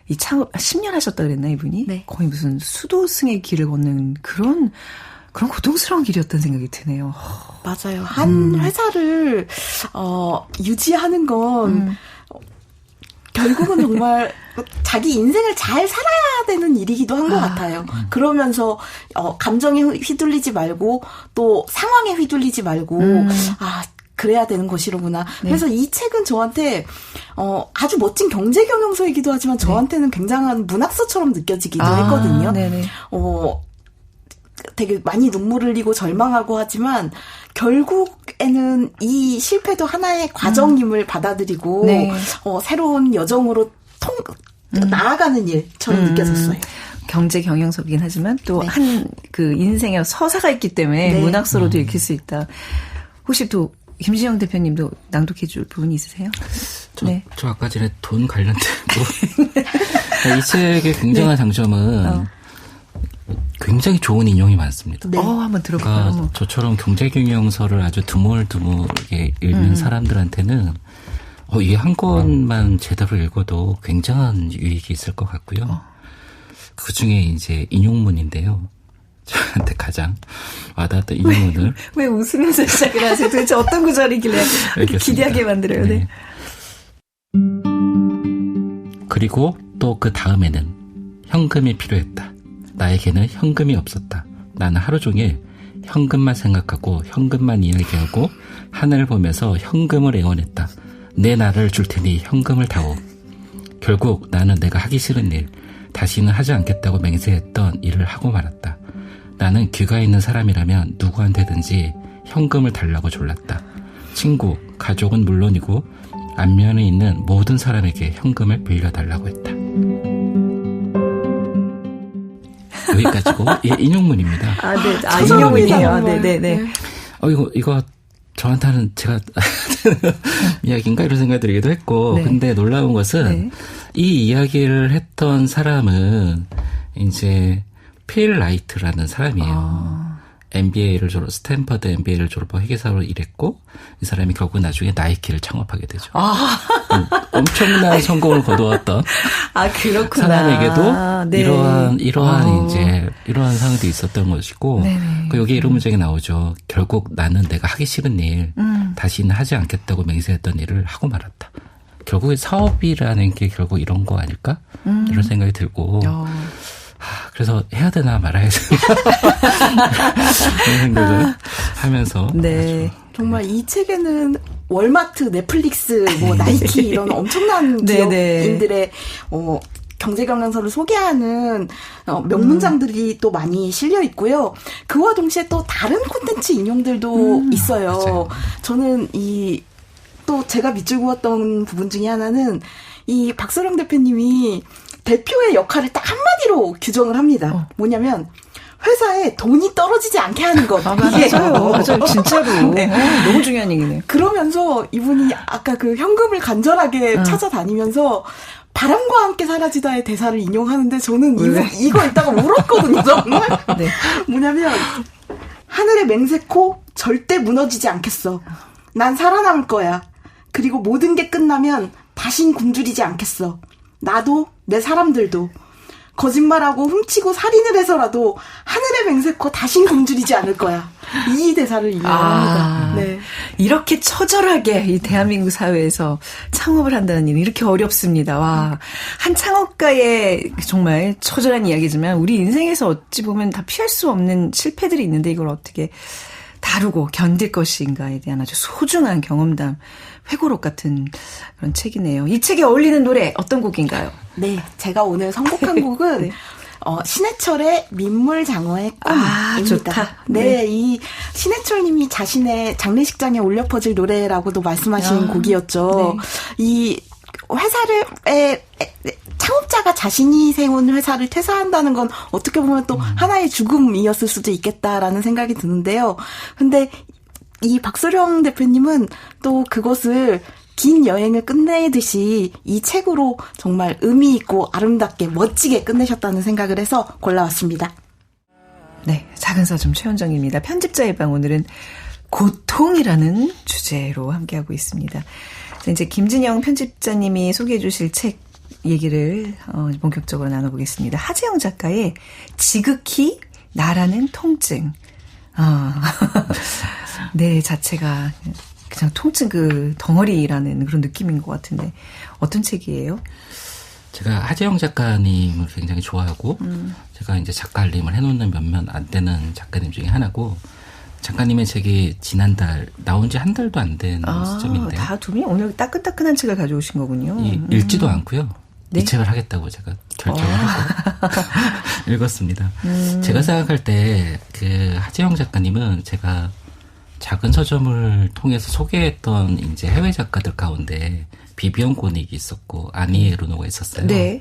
이 창업, 10년 하셨다 그랬나, 이분이? 네. 거의 무슨 수도승의 길을 걷는 그런 고통스러운 길이었다는 생각이 드네요. 맞아요. 한 회사를, 유지하는 건, 결국은 정말 자기 인생을 잘 살아야 되는 일이기도 한 것 같아요. 그러면서 감정에 휘둘리지 말고 또 상황에 휘둘리지 말고 그래야 되는 것이로구나. 네. 그래서 이 책은 저한테 아주 멋진 경제 경영서이기도 하지만 저한테는 굉장한 문학서처럼 느껴지기도 했거든요. 네네. 되게 많이 눈물을 흘리고 절망하고 하지만 결국에는 이 실패도 하나의 과정임을 받아들이고 네. 새로운 여정으로 나아가는 일처럼 느껴졌어요. 경제 경영서이긴 하지만 또 한 그 인생의 서사가 있기 때문에 문학서로도 읽힐 수 있다. 혹시 또 김진영 대표님도 낭독해 줄 부분이 있으세요? 저 아까 전에 돈 관련된 이 책의 굉장한 장점은 굉장히 좋은 인용이 많습니다. 네. 한번 들어볼까요? 그러니까 저처럼 경제경영서를 아주 드물게 읽는 사람들한테는 이게 한 권만 제대로 읽어도 굉장한 유익이 있을 것 같고요. 그 중에 이제 인용문인데요. 저한테 가장 와닿았던 인용문을. 왜 웃으면서 시작을 하세요? 도대체 어떤 구절이길래 이렇게 기대하게 만들어요? 네. 그리고 또 그 다음에는 현금이 필요했다. 나에게는 현금이 없었다. 나는 하루 종일 현금만 생각하고 현금만 이야기하고 하늘을 보면서 현금을 애원했다. 내 나라를 줄 테니 현금을 다오. 결국 나는 내가 하기 싫은 일, 다시는 하지 않겠다고 맹세했던 일을 하고 말았다. 나는 귀가 있는 사람이라면 누구한테든지 현금을 달라고 졸랐다. 친구, 가족은 물론이고 안면에 있는 모든 사람에게 현금을 빌려달라고 했다. 여기까지고 인용문입니다. 네. 인용문이에요. 네네네. 이거 저한테는 제가 이야기인가 이런 생각이 들기도 했고, 네. 근데 놀라운 것은 네. 이 이야기를 했던 사람은 이제 필 라이트라는 사람이에요. 스탠퍼드 MBA를 졸업하고 회계사로 일했고, 이 사람이 결국 나중에 나이키를 창업하게 되죠. 엄청난 성공을 거두었던 그렇구나. 사람에게도 네. 이러한 상황도 있었던 것이고, 여기 이런 문장이 나오죠. 결국 나는 내가 하기 싫은 일, 다시는 하지 않겠다고 맹세했던 일을 하고 말았다. 결국 사업이라는 게 결국 이런 거 아닐까? 이런 생각이 들고, 그래서 해야 되나 말아야 되나 그런 생각을 하면서. 네. 정말 이 책에는 월마트, 넷플릭스, 나이키 이런 엄청난 기업인들의 경제 경영서를 소개하는 명문장들이 또 많이 실려 있고요. 그와 동시에 또 다른 콘텐츠 인용들도 있어요. 맞아요. 저는 또 제가 밑줄 그었던 부분 중에 하나는 이 박소령 대표님이 대표의 역할을 딱 한마디로 규정을 합니다. 뭐냐면 회사에 돈이 떨어지지 않게 하는 것. 맞아요. 진짜로. 네. 너무 중요한 얘기네요. 그러면서 이분이 아까 그 현금을 간절하게 찾아다니면서 바람과 함께 사라지다의 대사를 인용하는데 저는 이거 읽다가 울었거든요. 정말. 네. 뭐냐면 하늘의 맹세코 절대 무너지지 않겠어. 난 살아남을 거야. 그리고 모든 게 끝나면 다신 굶주리지 않겠어. 나도 내 사람들도 거짓말하고 훔치고 살인을 해서라도 하늘의 맹세코 다신 굶주리지 않을 거야. 이 대사를 인용합니다. 네. 이렇게 처절하게 이 대한민국 사회에서 창업을 한다는 일이 이렇게 어렵습니다. 와, 한 창업가의 정말 처절한 이야기지만 우리 인생에서 어찌 보면 다 피할 수 없는 실패들이 있는데 이걸 어떻게 다루고 견딜 것인가에 대한 아주 소중한 경험담, 회고록 같은 그런 책이네요. 이 책에 어울리는 노래 어떤 곡인가요? 네, 제가 오늘 선곡한 곡은 네. 신해철의 민물장어의 꿈입니다. 좋다. 네, 이 신해철님이 자신의 장례식장에 울려 퍼질 노래라고도 말씀하신 곡이었죠. 네. 이 회사를 창업자가 자신이 세운 회사를 퇴사한다는 건 어떻게 보면 또 하나의 죽음이었을 수도 있겠다라는 생각이 드는데요. 근데 이 박소령 대표님은 또 그것을 긴 여행을 끝내듯이 이 책으로 정말 의미 있고 아름답게 멋지게 끝내셨다는 생각을 해서 골라왔습니다. 네, 작은 서점 최현정입니다. 편집자의 방 오늘은 고통이라는 주제로 함께하고 있습니다. 이제 김진영 편집자님이 소개해 주실 책 얘기를 본격적으로 나눠보겠습니다. 하재영 작가의 지극히 나라는 통증. 네, 자체가 그냥 통증 그 덩어리라는 그런 느낌인 것 같은데 어떤 책이에요? 제가 하재영 작가님을 굉장히 좋아하고 제가 이제 작가 알림을 해놓는 몇몇 안 되는 작가님 중에 하나고 작가님의 책이 지난달 나온 지 한 달도 안 된 시점인데 다 두 분이 오늘 따끈따끈한 책을 가져오신 거군요. 읽지도 않고요. 네? 이 책을 하겠다고 제가 결정을 하고 읽었습니다. 제가 생각할 때 그 하재영 작가님은 제가 작은 서점을 통해서 소개했던 이제 해외 작가들 가운데 비비언 고닉이 있었고 아니 에르노가 있었어요. 네.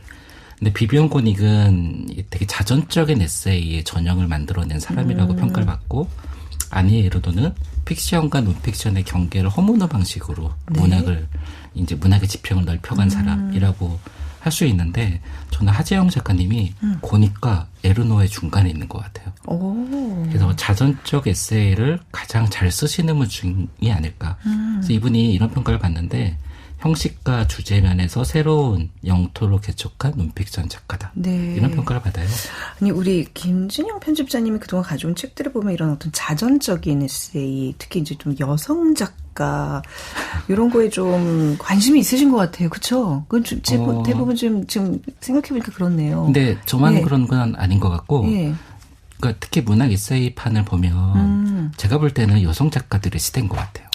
근데 비비언 고닉은 되게 자전적인 에세이의 전형을 만들어낸 사람이라고 평가를 받고 아니 에르노는 픽션과 논픽션의 경계를 허무는 방식으로 네. 문학의 지평을 넓혀간 사람이라고 할 수 있는데 저는 하재영 작가님이 고닉과 에르노의 중간에 있는 것 같아요. 그래서 자전적 에세이를 가장 잘 쓰시는 분 중이 아닐까. 그래서 이분이 이런 평가를 받는데 형식과 주제면에서 새로운 영토로 개척한 논픽션 작가다. 네. 이런 평가를 받아요. 아니 우리 김진영 편집자님이 그동안 가져온 책들을 보면 이런 어떤 자전적인 에세이, 특히 이제 좀 여성 작가 이런 거에 좀 관심이 있으신 것 같아요. 그렇죠? 그건 대부분 지금 생각해보니까 그렇네요. 근데 저만 예. 그런 건 아닌 것 같고. 예. 그러니까 특히 문학 에세이판을 보면 제가 볼 때는 여성 작가들의 시대인 것 같아요.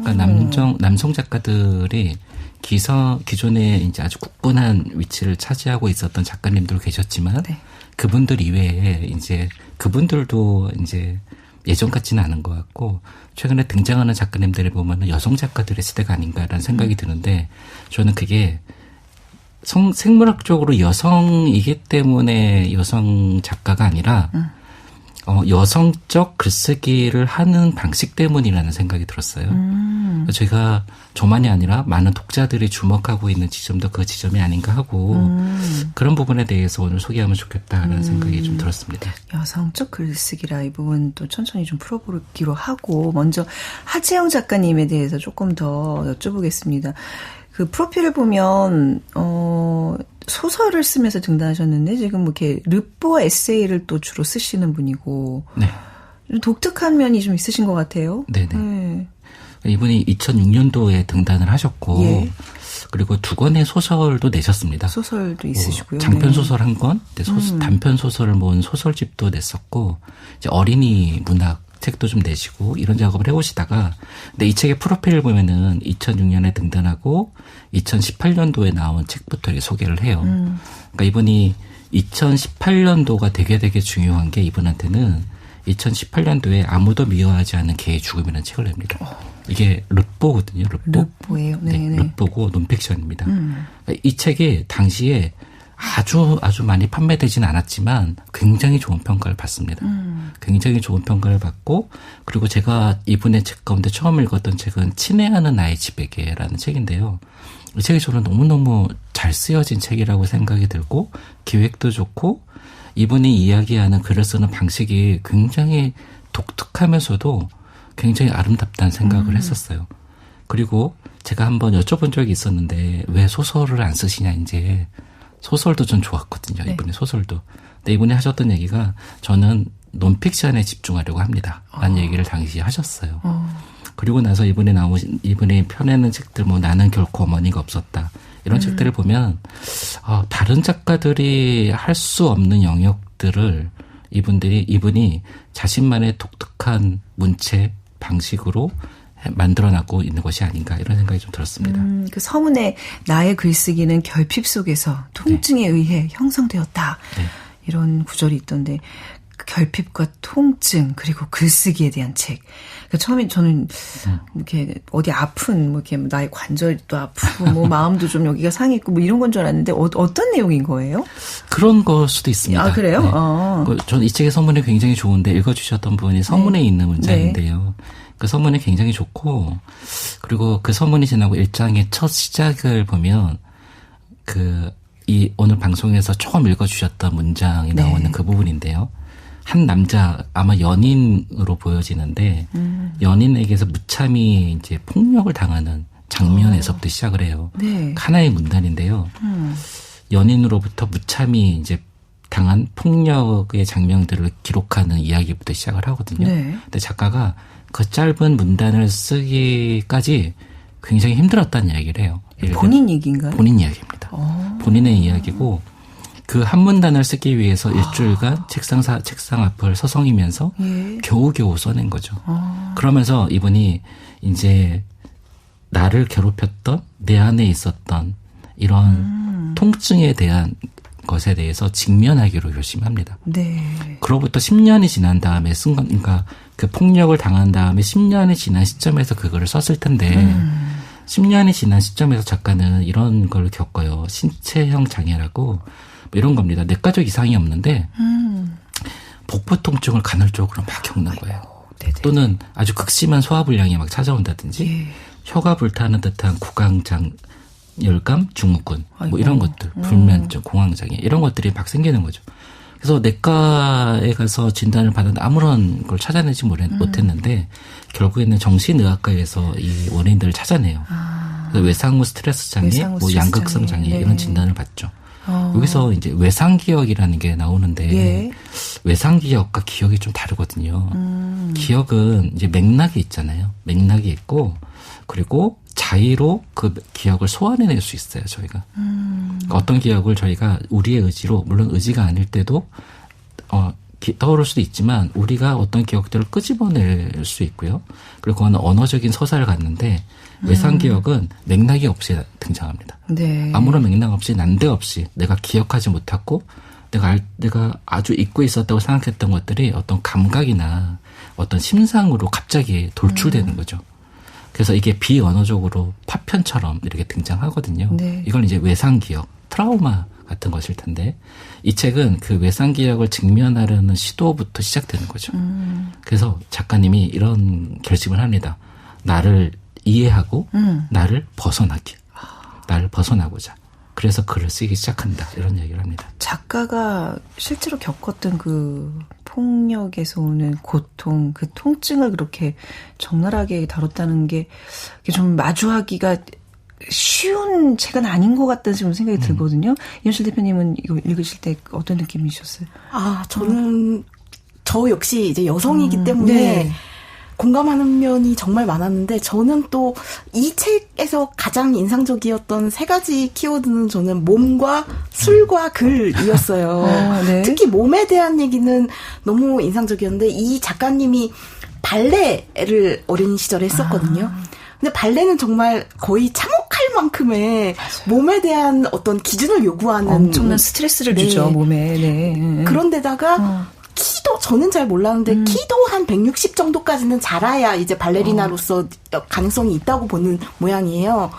그러니까 남성 작가들이 기존에 이제 아주 굳건한 위치를 차지하고 있었던 작가님들 계셨지만 네. 그분들 이외에 이제 그분들도 이제 예전 같지는 않은 것 같고 최근에 등장하는 작가님들을 보면은 여성 작가들의 시대가 아닌가라는 생각이 드는데 저는 그게 생물학적으로 여성이기 때문에 여성 작가가 아니라 여성적 글쓰기를 하는 방식 때문이라는 생각이 들었어요. 제가 저만이 아니라 많은 독자들이 주목하고 있는 지점도 그 지점이 아닌가 하고 그런 부분에 대해서 오늘 소개하면 좋겠다라는 생각이 좀 들었습니다. 여성적 글쓰기라 이 부분도 천천히 좀 풀어보기로 하고 먼저 하재영 작가님에 대해서 조금 더 여쭤보겠습니다. 그 프로필을 보면 소설을 쓰면서 등단하셨는데 지금 뭐 이렇게 르뽀 에세이를 또 주로 쓰시는 분이고 네. 좀 독특한 면이 좀 있으신 것 같아요. 네네. 네. 이분이 2006년도에 등단을 하셨고 예. 그리고 2권의 소설도 내셨습니다. 소설도 있으시고요. 장편 소설 1권, 단편 소설을 모은 소설집도 냈었고 이제 어린이 문학 책도 좀 내시고 이런 작업을 해오시다가 근데 이 책의 프로필을 보면은 2006년에 등단하고 2018년도에 나온 책부터 이렇게 소개를 해요. 그러니까 이분이 2018년도가 되게 중요한 게 이분한테는 2018년도에 아무도 미워하지 않는 개의 죽음이라는 책을 냅니다. 이게 르뽀거든요. 르뽀예요. 네, 르뽀고 논픽션입니다. 이 책이 당시에 아주 많이 판매되진 않았지만 굉장히 좋은 평가를 받습니다. 굉장히 좋은 평가를 받고 그리고 제가 이분의 책 가운데 처음 읽었던 책은 친애하는 나의 집에게라는 책인데요. 이 책이 저는 너무너무 잘 쓰여진 책이라고 생각이 들고 기획도 좋고 이분이 이야기하는 글을 쓰는 방식이 굉장히 독특하면서도 굉장히 아름답다는 생각을 했었어요. 그리고 제가 한번 여쭤본 적이 있었는데 왜 소설을 안 쓰시냐 이제 소설도 좀 좋았거든요. 네. 이분의 소설도. 근데 이분이 하셨던 얘기가 저는 논픽션에 집중하려고 합니다. 라는 얘기를 당시에 하셨어요. 그리고 나서 이분이 펴내는 책들 뭐 나는 결코 어머니가 없었다. 이런 책들을 보면 다른 작가들이 할 수 없는 영역들을 이분이 자신만의 독특한 문체 방식으로 만들어나고 있는 것이 아닌가 이런 생각이 좀 들었습니다. 그 서문에 나의 글쓰기는 결핍 속에서 통증에 네. 의해 형성되었다. 네. 이런 구절이 있던데 결핍과 통증 그리고 글쓰기에 대한 책. 그러니까 처음에 저는 이렇게 어디 아픈 뭐 이렇게 나의 관절도 아프고 뭐 마음도 좀 여기가 상했고 뭐 이런 건 줄 알았는데 어떤 내용인 거예요? 그런 걸 수도 있습니다. 아 그래요? 네. 저는 이 책의 서문이 굉장히 좋은데 읽어주셨던 분이 서문에 네. 있는 문장인데요. 네. 그 서문이 굉장히 좋고 그리고 그 서문이 지나고 1장의 첫 시작을 보면 오늘 방송에서 처음 읽어주셨던 문장이 나오는 네. 그 부분인데요. 한 남자 아마 연인으로 보여지는데 연인에게서 무참히 이제 폭력을 당하는 장면에서부터 시작을 해요. 네. 하나의 문단인데요. 연인으로부터 무참히 이제 당한 폭력의 장면들을 기록하는 이야기부터 시작을 하거든요. 네. 근데 작가가 그 짧은 문단을 쓰기까지 굉장히 힘들었다는 이야기를 해요. 본인 얘기인가요? 본인 이야기입니다. 본인의 이야기고 그 한 문단을 쓰기 위해서 일주일간 책상 앞을 서성이면서 예. 겨우겨우 써낸 거죠. 그러면서 이분이 이제 나를 괴롭혔던 내 안에 있었던 이런 통증에 대한 것에 대해서 직면하기로 결심합니다. 네. 그로부터 10년이 지난 다음에 그러니까 그 폭력을 당한 다음에 10년이 지난 시점에서 그거를 썼을 텐데 10년이 지난 시점에서 작가는 이런 걸 겪어요. 신체형 장애라고 뭐 이런 겁니다. 내과적 이상이 없는데 복부 통증을 간헐적으로 막 겪는 거예요. 네네. 또는 아주 극심한 소화불량이 막 찾아온다든지 예. 혀가 불타는 듯한 구강장 열감, 증후군 뭐 이런 것들, 불면증, 공황장애 이런 것들이 막 생기는 거죠. 그래서 내과에 가서 진단을 받았는데 아무런 걸 찾아내지 못했는데 결국에는 정신의학과에서 이 원인들을 찾아내요. 외상 후 스트레스 장애, 양극성 장애 네. 이런 진단을 받죠. 여기서 이제 외상 기억이라는 게 나오는데 예. 외상 기억과 기억이 좀 다르거든요. 기억은 이제 맥락이 있잖아요. 맥락이 있고 그리고 자의로 그 기억을 소환해낼 수 있어요. 저희가 그러니까 어떤 기억을 저희가 우리의 의지로 물론 의지가 아닐 때도 떠오를 수도 있지만 우리가 어떤 기억들을 끄집어낼 수 있고요. 그리고 그거는 언어적인 서사를 갖는데 외상 기억은 맥락이 없이 등장합니다. 네. 아무런 맥락 없이 난데없이 내가 기억하지 못하고 내가 아주 잊고 있었다고 생각했던 것들이 어떤 감각이나 어떤 심상으로 갑자기 돌출되는 거죠. 그래서 이게 비언어적으로 파편처럼 이렇게 등장하거든요. 네. 이걸 이제 외상 기억, 트라우마 같은 것일 텐데 이 책은 그 외상 기억을 직면하려는 시도부터 시작되는 거죠. 그래서 작가님이 이런 결심을 합니다. 나를 이해하고 나를 벗어나고자. 그래서 글을 쓰기 시작한다. 이런 얘기를 합니다. 작가가 실제로 겪었던 그 폭력에서 오는 고통, 그 통증을 그렇게 적나라하게 다뤘다는 게 좀 마주하기가 쉬운 책은 아닌 것 같다는 지금 생각이 들거든요. 이현실 대표님은 이거 읽으실 때 어떤 느낌이셨어요? 저는 저 역시 이제 여성이기 때문에 네. 공감하는 면이 정말 많았는데 저는 또 이 책에서 가장 인상적이었던 세 가지 키워드는 저는 몸과 술과 글이었어요. 네. 특히 몸에 대한 얘기는 너무 인상적이었는데 이 작가님이 발레를 어린 시절에 했었거든요. 근데 발레는 정말 거의 참혹할 만큼의 몸에 대한 어떤 기준을 요구하는 엄청난 스트레스를 주죠, 몸에. 네. 그런데다가 키도 저는 잘 몰랐는데 키도 한 160 정도까지는 자라야 이제 발레리나로서 가능성이 있다고 보는 모양이에요.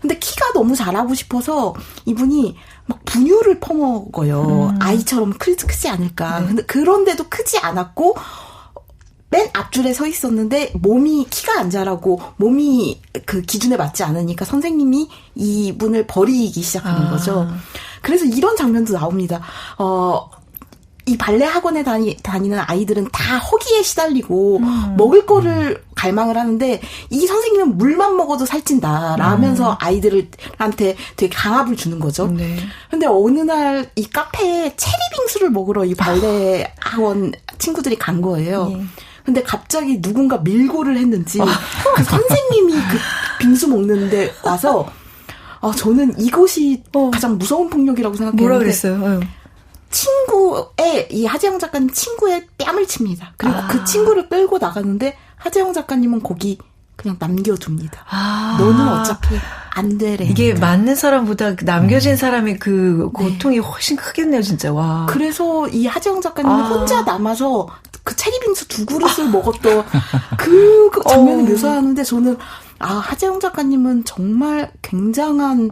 근데 키가 너무 자라고 싶어서 이분이 막 분유를 퍼먹어요. 아이처럼 크지 않을까. 네. 근데 그런데도 크지 않았고 맨 앞줄에 서 있었는데 몸이 키가 안 자라고 몸이 그 기준에 맞지 않으니까 선생님이 이분을 버리기 시작하는 거죠. 그래서 이런 장면도 나옵니다. 이 발레 학원에 다니는 아이들은 다 허기에 시달리고 먹을 거를 갈망을 하는데 이 선생님은 물만 먹어도 살찐다 라면서 아이들한테 되게 강압을 주는 거죠. 네. 근데 어느 날 이 카페에 체리 빙수를 먹으러 이 발레 학원 친구들이 간 거예요. 네. 근데 갑자기 누군가 밀고를 했는지 그 선생님이 그 빙수 먹는데 와서 저는 이것이 가장 무서운 폭력이라고 생각했는데 뭐라 그랬어요? 이 하재영 작가님 친구의 뺨을 칩니다. 그리고 그 친구를 끌고 나가는데 하재영 작가님은 거기 그냥 남겨둡니다. 너는 어차피 안 되래. 이게 맞는 사람보다 남겨진 사람의 그 고통이 훨씬 크겠네요, 진짜. 와. 그래서 이 하재영 작가님이 혼자 남아서 그 체리빙수 2그릇을 먹었던 그 장면을 묘사하는데 저는 하재영 작가님은 정말 굉장한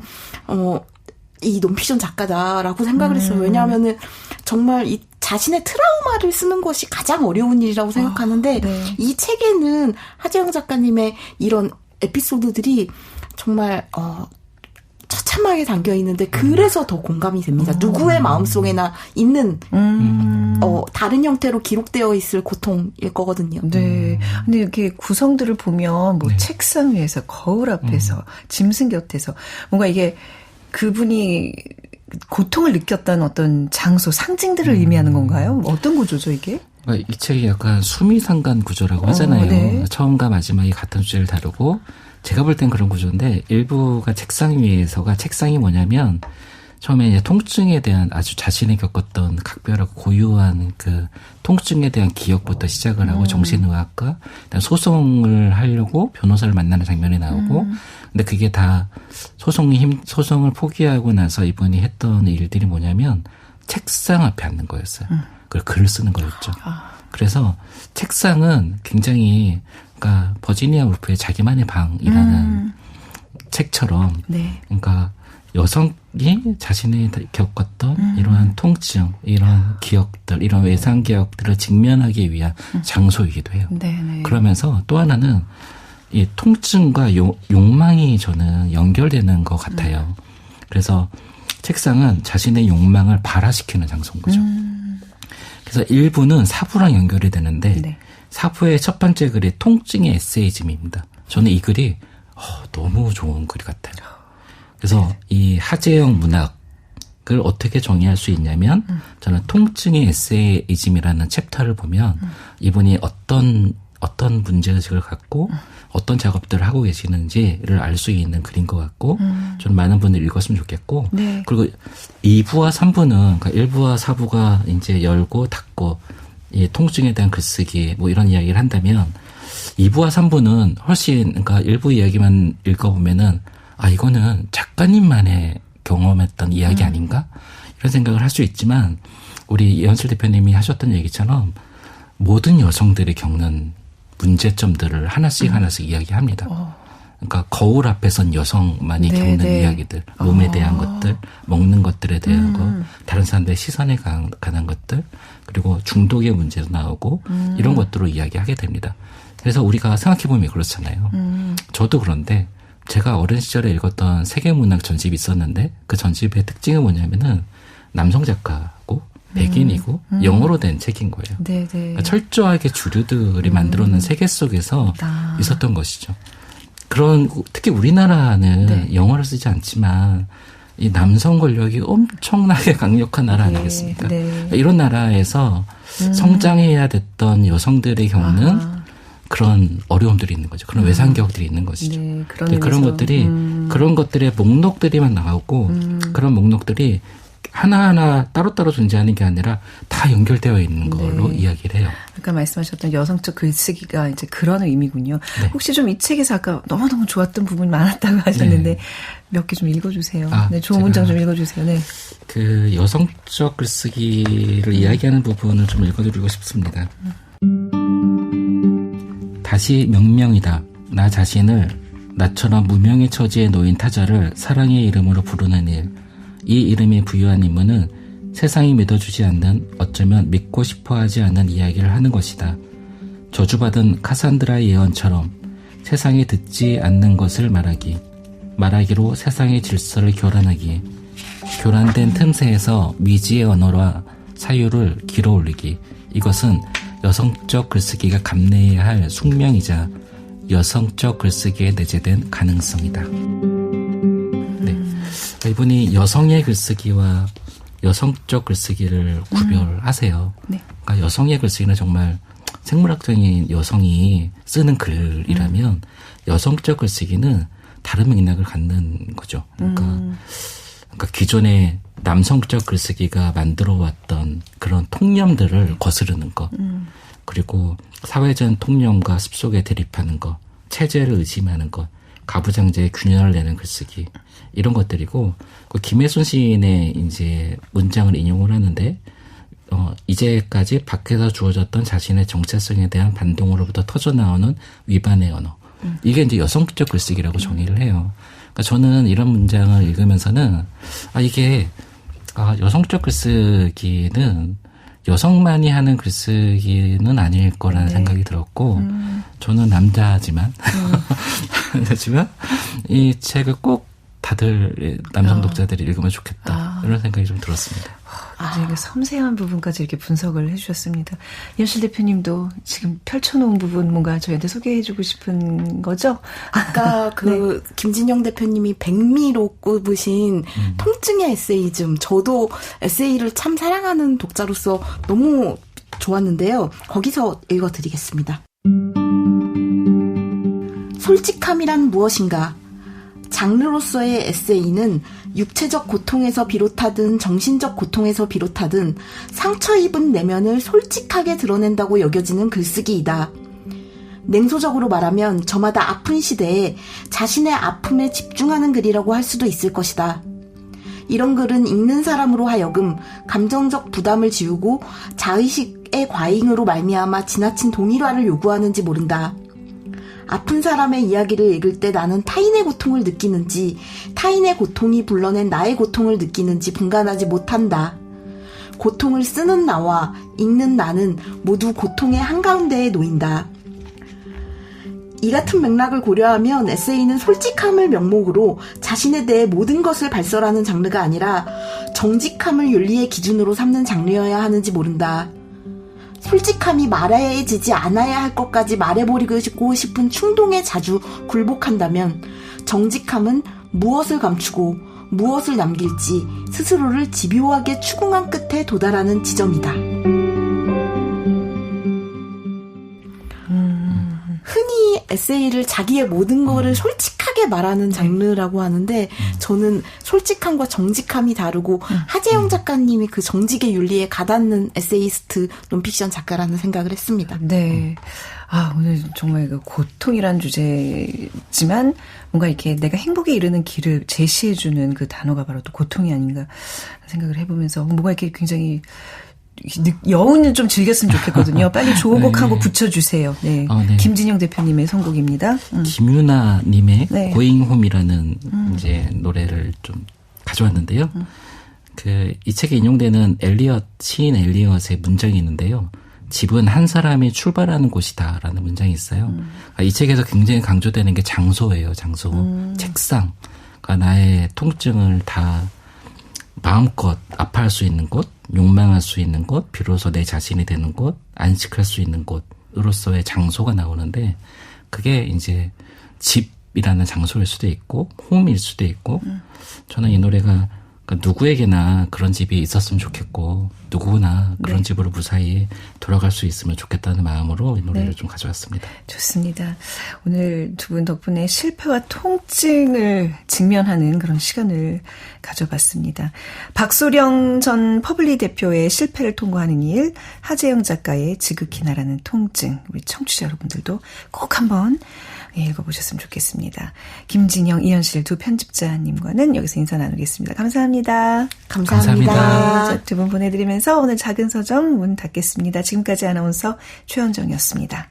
이 논피션 작가다라고 생각을 했어요. 왜냐하면은 정말 이 자신의 트라우마를 쓰는 것이 가장 어려운 일이라고 생각하는데 네. 이 책에는 하재영 작가님의 이런 에피소드들이 정말 처참하게 담겨 있는데 그래서 더 공감이 됩니다. 누구의 마음속에나 있는 다른 형태로 기록되어 있을 고통일 거거든요. 네. 근데 이렇게 구성들을 보면 뭐 책상 위에서 거울 앞에서 짐승 곁에서 뭔가 이게 그분이 고통을 느꼈던 어떤 장소, 상징들을 의미하는 건가요? 어떤 구조죠, 이게? 이 책이 약간 수미상관 구조라고 하잖아요. 네. 처음과 마지막이 같은 주제를 다루고 제가 볼 땐 그런 구조인데 일부가 책상 위에서가 책상이 뭐냐면 처음에 이제 통증에 대한 아주 자신이 겪었던 각별하고 고유한 그 통증에 대한 기억부터 시작을 하고 정신의학과 소송을 하려고 변호사를 만나는 장면이 나오고 근데 그게 다 소송을 포기하고 나서 이분이 했던 일들이 뭐냐면 책상 앞에 앉는 거였어요. 그리고 글을 쓰는 거였죠. 그래서 책상은 굉장히 그러니까 버지니아 울프의 자기만의 방이라는 책처럼 네. 그러니까 여성이 자신이 겪었던 이러한 통증, 이런 기억들, 이런 외상 기억들을 직면하기 위한 장소이기도 해요. 네네. 그러면서 또 하나는 이 통증과 욕망이 저는 연결되는 것 같아요. 그래서 책상은 자신의 욕망을 발화시키는 장소인 거죠. 그래서 일부는 사부랑 연결이 되는데 네. 사부의 첫 번째 글이 통증의 에세이즘입니다. 저는 이 글이 너무 좋은 글 같아요. 그래서 이 하재영 문학을 어떻게 정의할 수 있냐면 저는 통증의 에세이즘이라는 챕터를 보면 이분이 어떤 문제의식을 갖고 어떤 작업들을 하고 계시는지를 알 수 있는 글인 것 같고 저는 많은 분들이 읽었으면 좋겠고 네. 그리고 2부와 3부는 그러니까 1부와 4부가 이제 열고 닫고 이 통증에 대한 글쓰기 뭐 이런 이야기를 한다면 2부와 3부는 훨씬 그러니까 1부 이야기만 읽어보면은 이거는 작가님만의 경험했던 이야기 아닌가 이런 생각을 할 수 있지만 우리 이현실 대표님이 하셨던 얘기처럼 모든 여성들이 겪는 문제점들을 하나씩 이야기합니다. 그러니까 거울 앞에 선 여성만이 겪는 이야기들, 몸에 대한 것들, 먹는 것들에 대한 거, 다른 사람들의 시선에 관한 것들, 그리고 중독의 문제도 나오고 이런 것들로 이야기하게 됩니다. 그래서 우리가 생각해보면 그렇잖아요. 저도 그런데 제가 어린 시절에 읽었던 세계문학 전집이 있었는데 그 전집의 특징이 뭐냐면은 남성 작가고 백인이고 영어로 된 책인 거예요. 그러니까 철저하게 주류들이 만들어놓은 세계 속에서 있었던 것이죠. 특히 우리나라는 영어를 쓰지 않지만 이 남성 권력이 엄청나게 강력한 나라 아니겠습니까? 이런 나라에서 성장해야 됐던 여성들이 겪는 그런 어려움들이 있는 거죠. 그런 외상격들이 있는 것이죠. 그런 것들의 목록들이만 나오고 그런 목록들이 하나하나 따로따로 존재하는 게 아니라 다 연결되어 있는 걸로 이야기를 해요. 아까 말씀하셨던 여성적 글쓰기가 이제 그런 의미군요. 혹시 좀 이 책에서 아까 너무너무 좋았던 부분이 많았다고 하셨는데 몇 개 좀 읽어주세요. 좋은 문장 좀 읽어주세요. 그 여성적 글쓰기를 이야기하는 부분을 좀 읽어드리고 싶습니다. 다시 명명이다. 나 자신을 나처럼 무명의 처지에 놓인 타자를 사랑의 이름으로 부르는 일. 이 이름이 부여한 임무는 세상이 믿어주지 않는 어쩌면 믿고 싶어하지 않는 이야기를 하는 것이다. 저주받은 카산드라의 예언처럼 세상이 듣지 않는 것을 말하기로 세상의 질서를 교란하기, 교란된 틈새에서 미지의 언어와 사유를 길어올리기. 이것은 여성적 글쓰기가 감내해야 할 숙명이자 여성적 글쓰기에 내재된 가능성이다. 이분이 여성의 글쓰기와 여성적 글쓰기를 구별하세요. 그러니까 여성의 글쓰기는 정말 생물학적인 여성이 쓰는 글이라면 여성적 글쓰기는 다른 맥락을 갖는 거죠. 그러니까 기존의 남성적 글쓰기가 만들어왔던 그런 통념들을 거스르는 것, 그리고 사회적 통념과 습속에 대립하는 것, 체제를 의심하는 것, 가부장제의 균열을 내는 글쓰기 이런 것들이고 김혜순 시인의 이제 문장을 인용을 하는데 이제까지 밖에서 주어졌던 자신의 정체성에 대한 반동으로부터 터져나오는 위반의 언어 이게 이제 여성적 글쓰기라고 정의를 해요. 그러니까 저는 이런 문장을 읽으면서는 이게 여성적 글쓰기는 여성만이 하는 글쓰기는 아닐 거라는 생각이 들었고 저는 남자지만 이 책을 꼭 다들 남성 독자들이 읽으면 좋겠다 이런 생각이 좀 들었습니다. 굉장히 섬세한 부분까지 이렇게 분석을 해주셨습니다. 이현실 대표님도 지금 펼쳐놓은 부분 뭔가 저희한테 소개해주고 싶은 거죠? 아까 김진영 대표님이 백미로 꼽으신 통증의 에세이즘, 저도 에세이를 참 사랑하는 독자로서 너무 좋았는데요. 거기서 읽어드리겠습니다. 솔직함이란 무엇인가? 장르로서의 에세이는 육체적 고통에서 비롯하든 정신적 고통에서 비롯하든 상처 입은 내면을 솔직하게 드러낸다고 여겨지는 글쓰기이다. 냉소적으로 말하면 저마다 아픈 시대에 자신의 아픔에 집중하는 글이라고 할 수도 있을 것이다. 이런 글은 읽는 사람으로 하여금 감정적 부담을 지우고 자의식의 과잉으로 말미암아 지나친 동일화를 요구하는지 모른다. 아픈 사람의 이야기를 읽을 때 나는 타인의 고통을 느끼는지 타인의 고통이 불러낸 나의 고통을 느끼는지 분간하지 못한다. 고통을 쓰는 나와 읽는 나는 모두 고통의 한가운데에 놓인다. 이 같은 맥락을 고려하면 에세이는 솔직함을 명목으로 자신에 대해 모든 것을 발설하는 장르가 아니라 정직함을 윤리의 기준으로 삼는 장르여야 하는지 모른다. 솔직함이 말해지지 않아야 할 것까지 말해버리고 싶은 충동에 자주 굴복한다면 정직함은 무엇을 감추고 무엇을 남길지 스스로를 집요하게 추궁한 끝에 도달하는 지점이다. 흔히 에세이를 자기의 모든 거를 솔직하게 말하는 장르라고 하는데 저는 솔직함과 정직함이 다르고 하재영 작가님이 그 정직의 윤리에 가닿는 에세이스트 논픽션 작가라는 생각을 했습니다. 네. 아, 오늘 정말 그 고통이란 주제지만 뭔가 이렇게 내가 행복에 이르는 길을 제시해주는 그 단어가 바로 또 고통이 아닌가 생각을 해보면서 뭔가 이렇게 굉장히 여운을 좀 즐겼으면 좋겠거든요. 빨리 좋은 곡 한 곡 붙여주세요. 네. 네. 김진영 대표님의 선곡입니다. 김유나님의 네. Going Home이라는 이제 노래를 좀 가져왔는데요. 이 책에 인용되는 시인 엘리엇의 문장이 있는데요. 집은 한 사람이 출발하는 곳이다라는 문장이 있어요. 이 책에서 굉장히 강조되는 게 장소예요. 장소. 책상. 그러니까 나의 통증을 다 마음껏 아파할 수 있는 곳, 욕망할 수 있는 곳, 비로소 내 자신이 되는 곳, 안식할 수 있는 곳으로서의 장소가 나오는데 그게 이제 집이라는 장소일 수도 있고 홈일 수도 있고 저는 이 노래가 누구에게나 그런 집이 있었으면 좋겠고 누구나 그런 네. 집으로 무사히 돌아갈 수 있으면 좋겠다는 마음으로 이 노래를 네. 좀 가져왔습니다. 좋습니다. 오늘 두 분 덕분에 실패와 통증을 직면하는 그런 시간을 가져봤습니다. 박소령 전 퍼블리 대표의 실패를 통과하는 일, 하재영 작가의 지극히 나라는 통증, 우리 청취자 여러분들도 꼭 한번 읽어보셨으면 좋겠습니다. 김진영, 이현실 두 편집자님과는 여기서 인사 나누겠습니다. 감사합니다. 감사합니다. 자, 두 분 보내드리면서 오늘 작은 서점 문 닫겠습니다. 지금까지 아나운서 최현정이었습니다.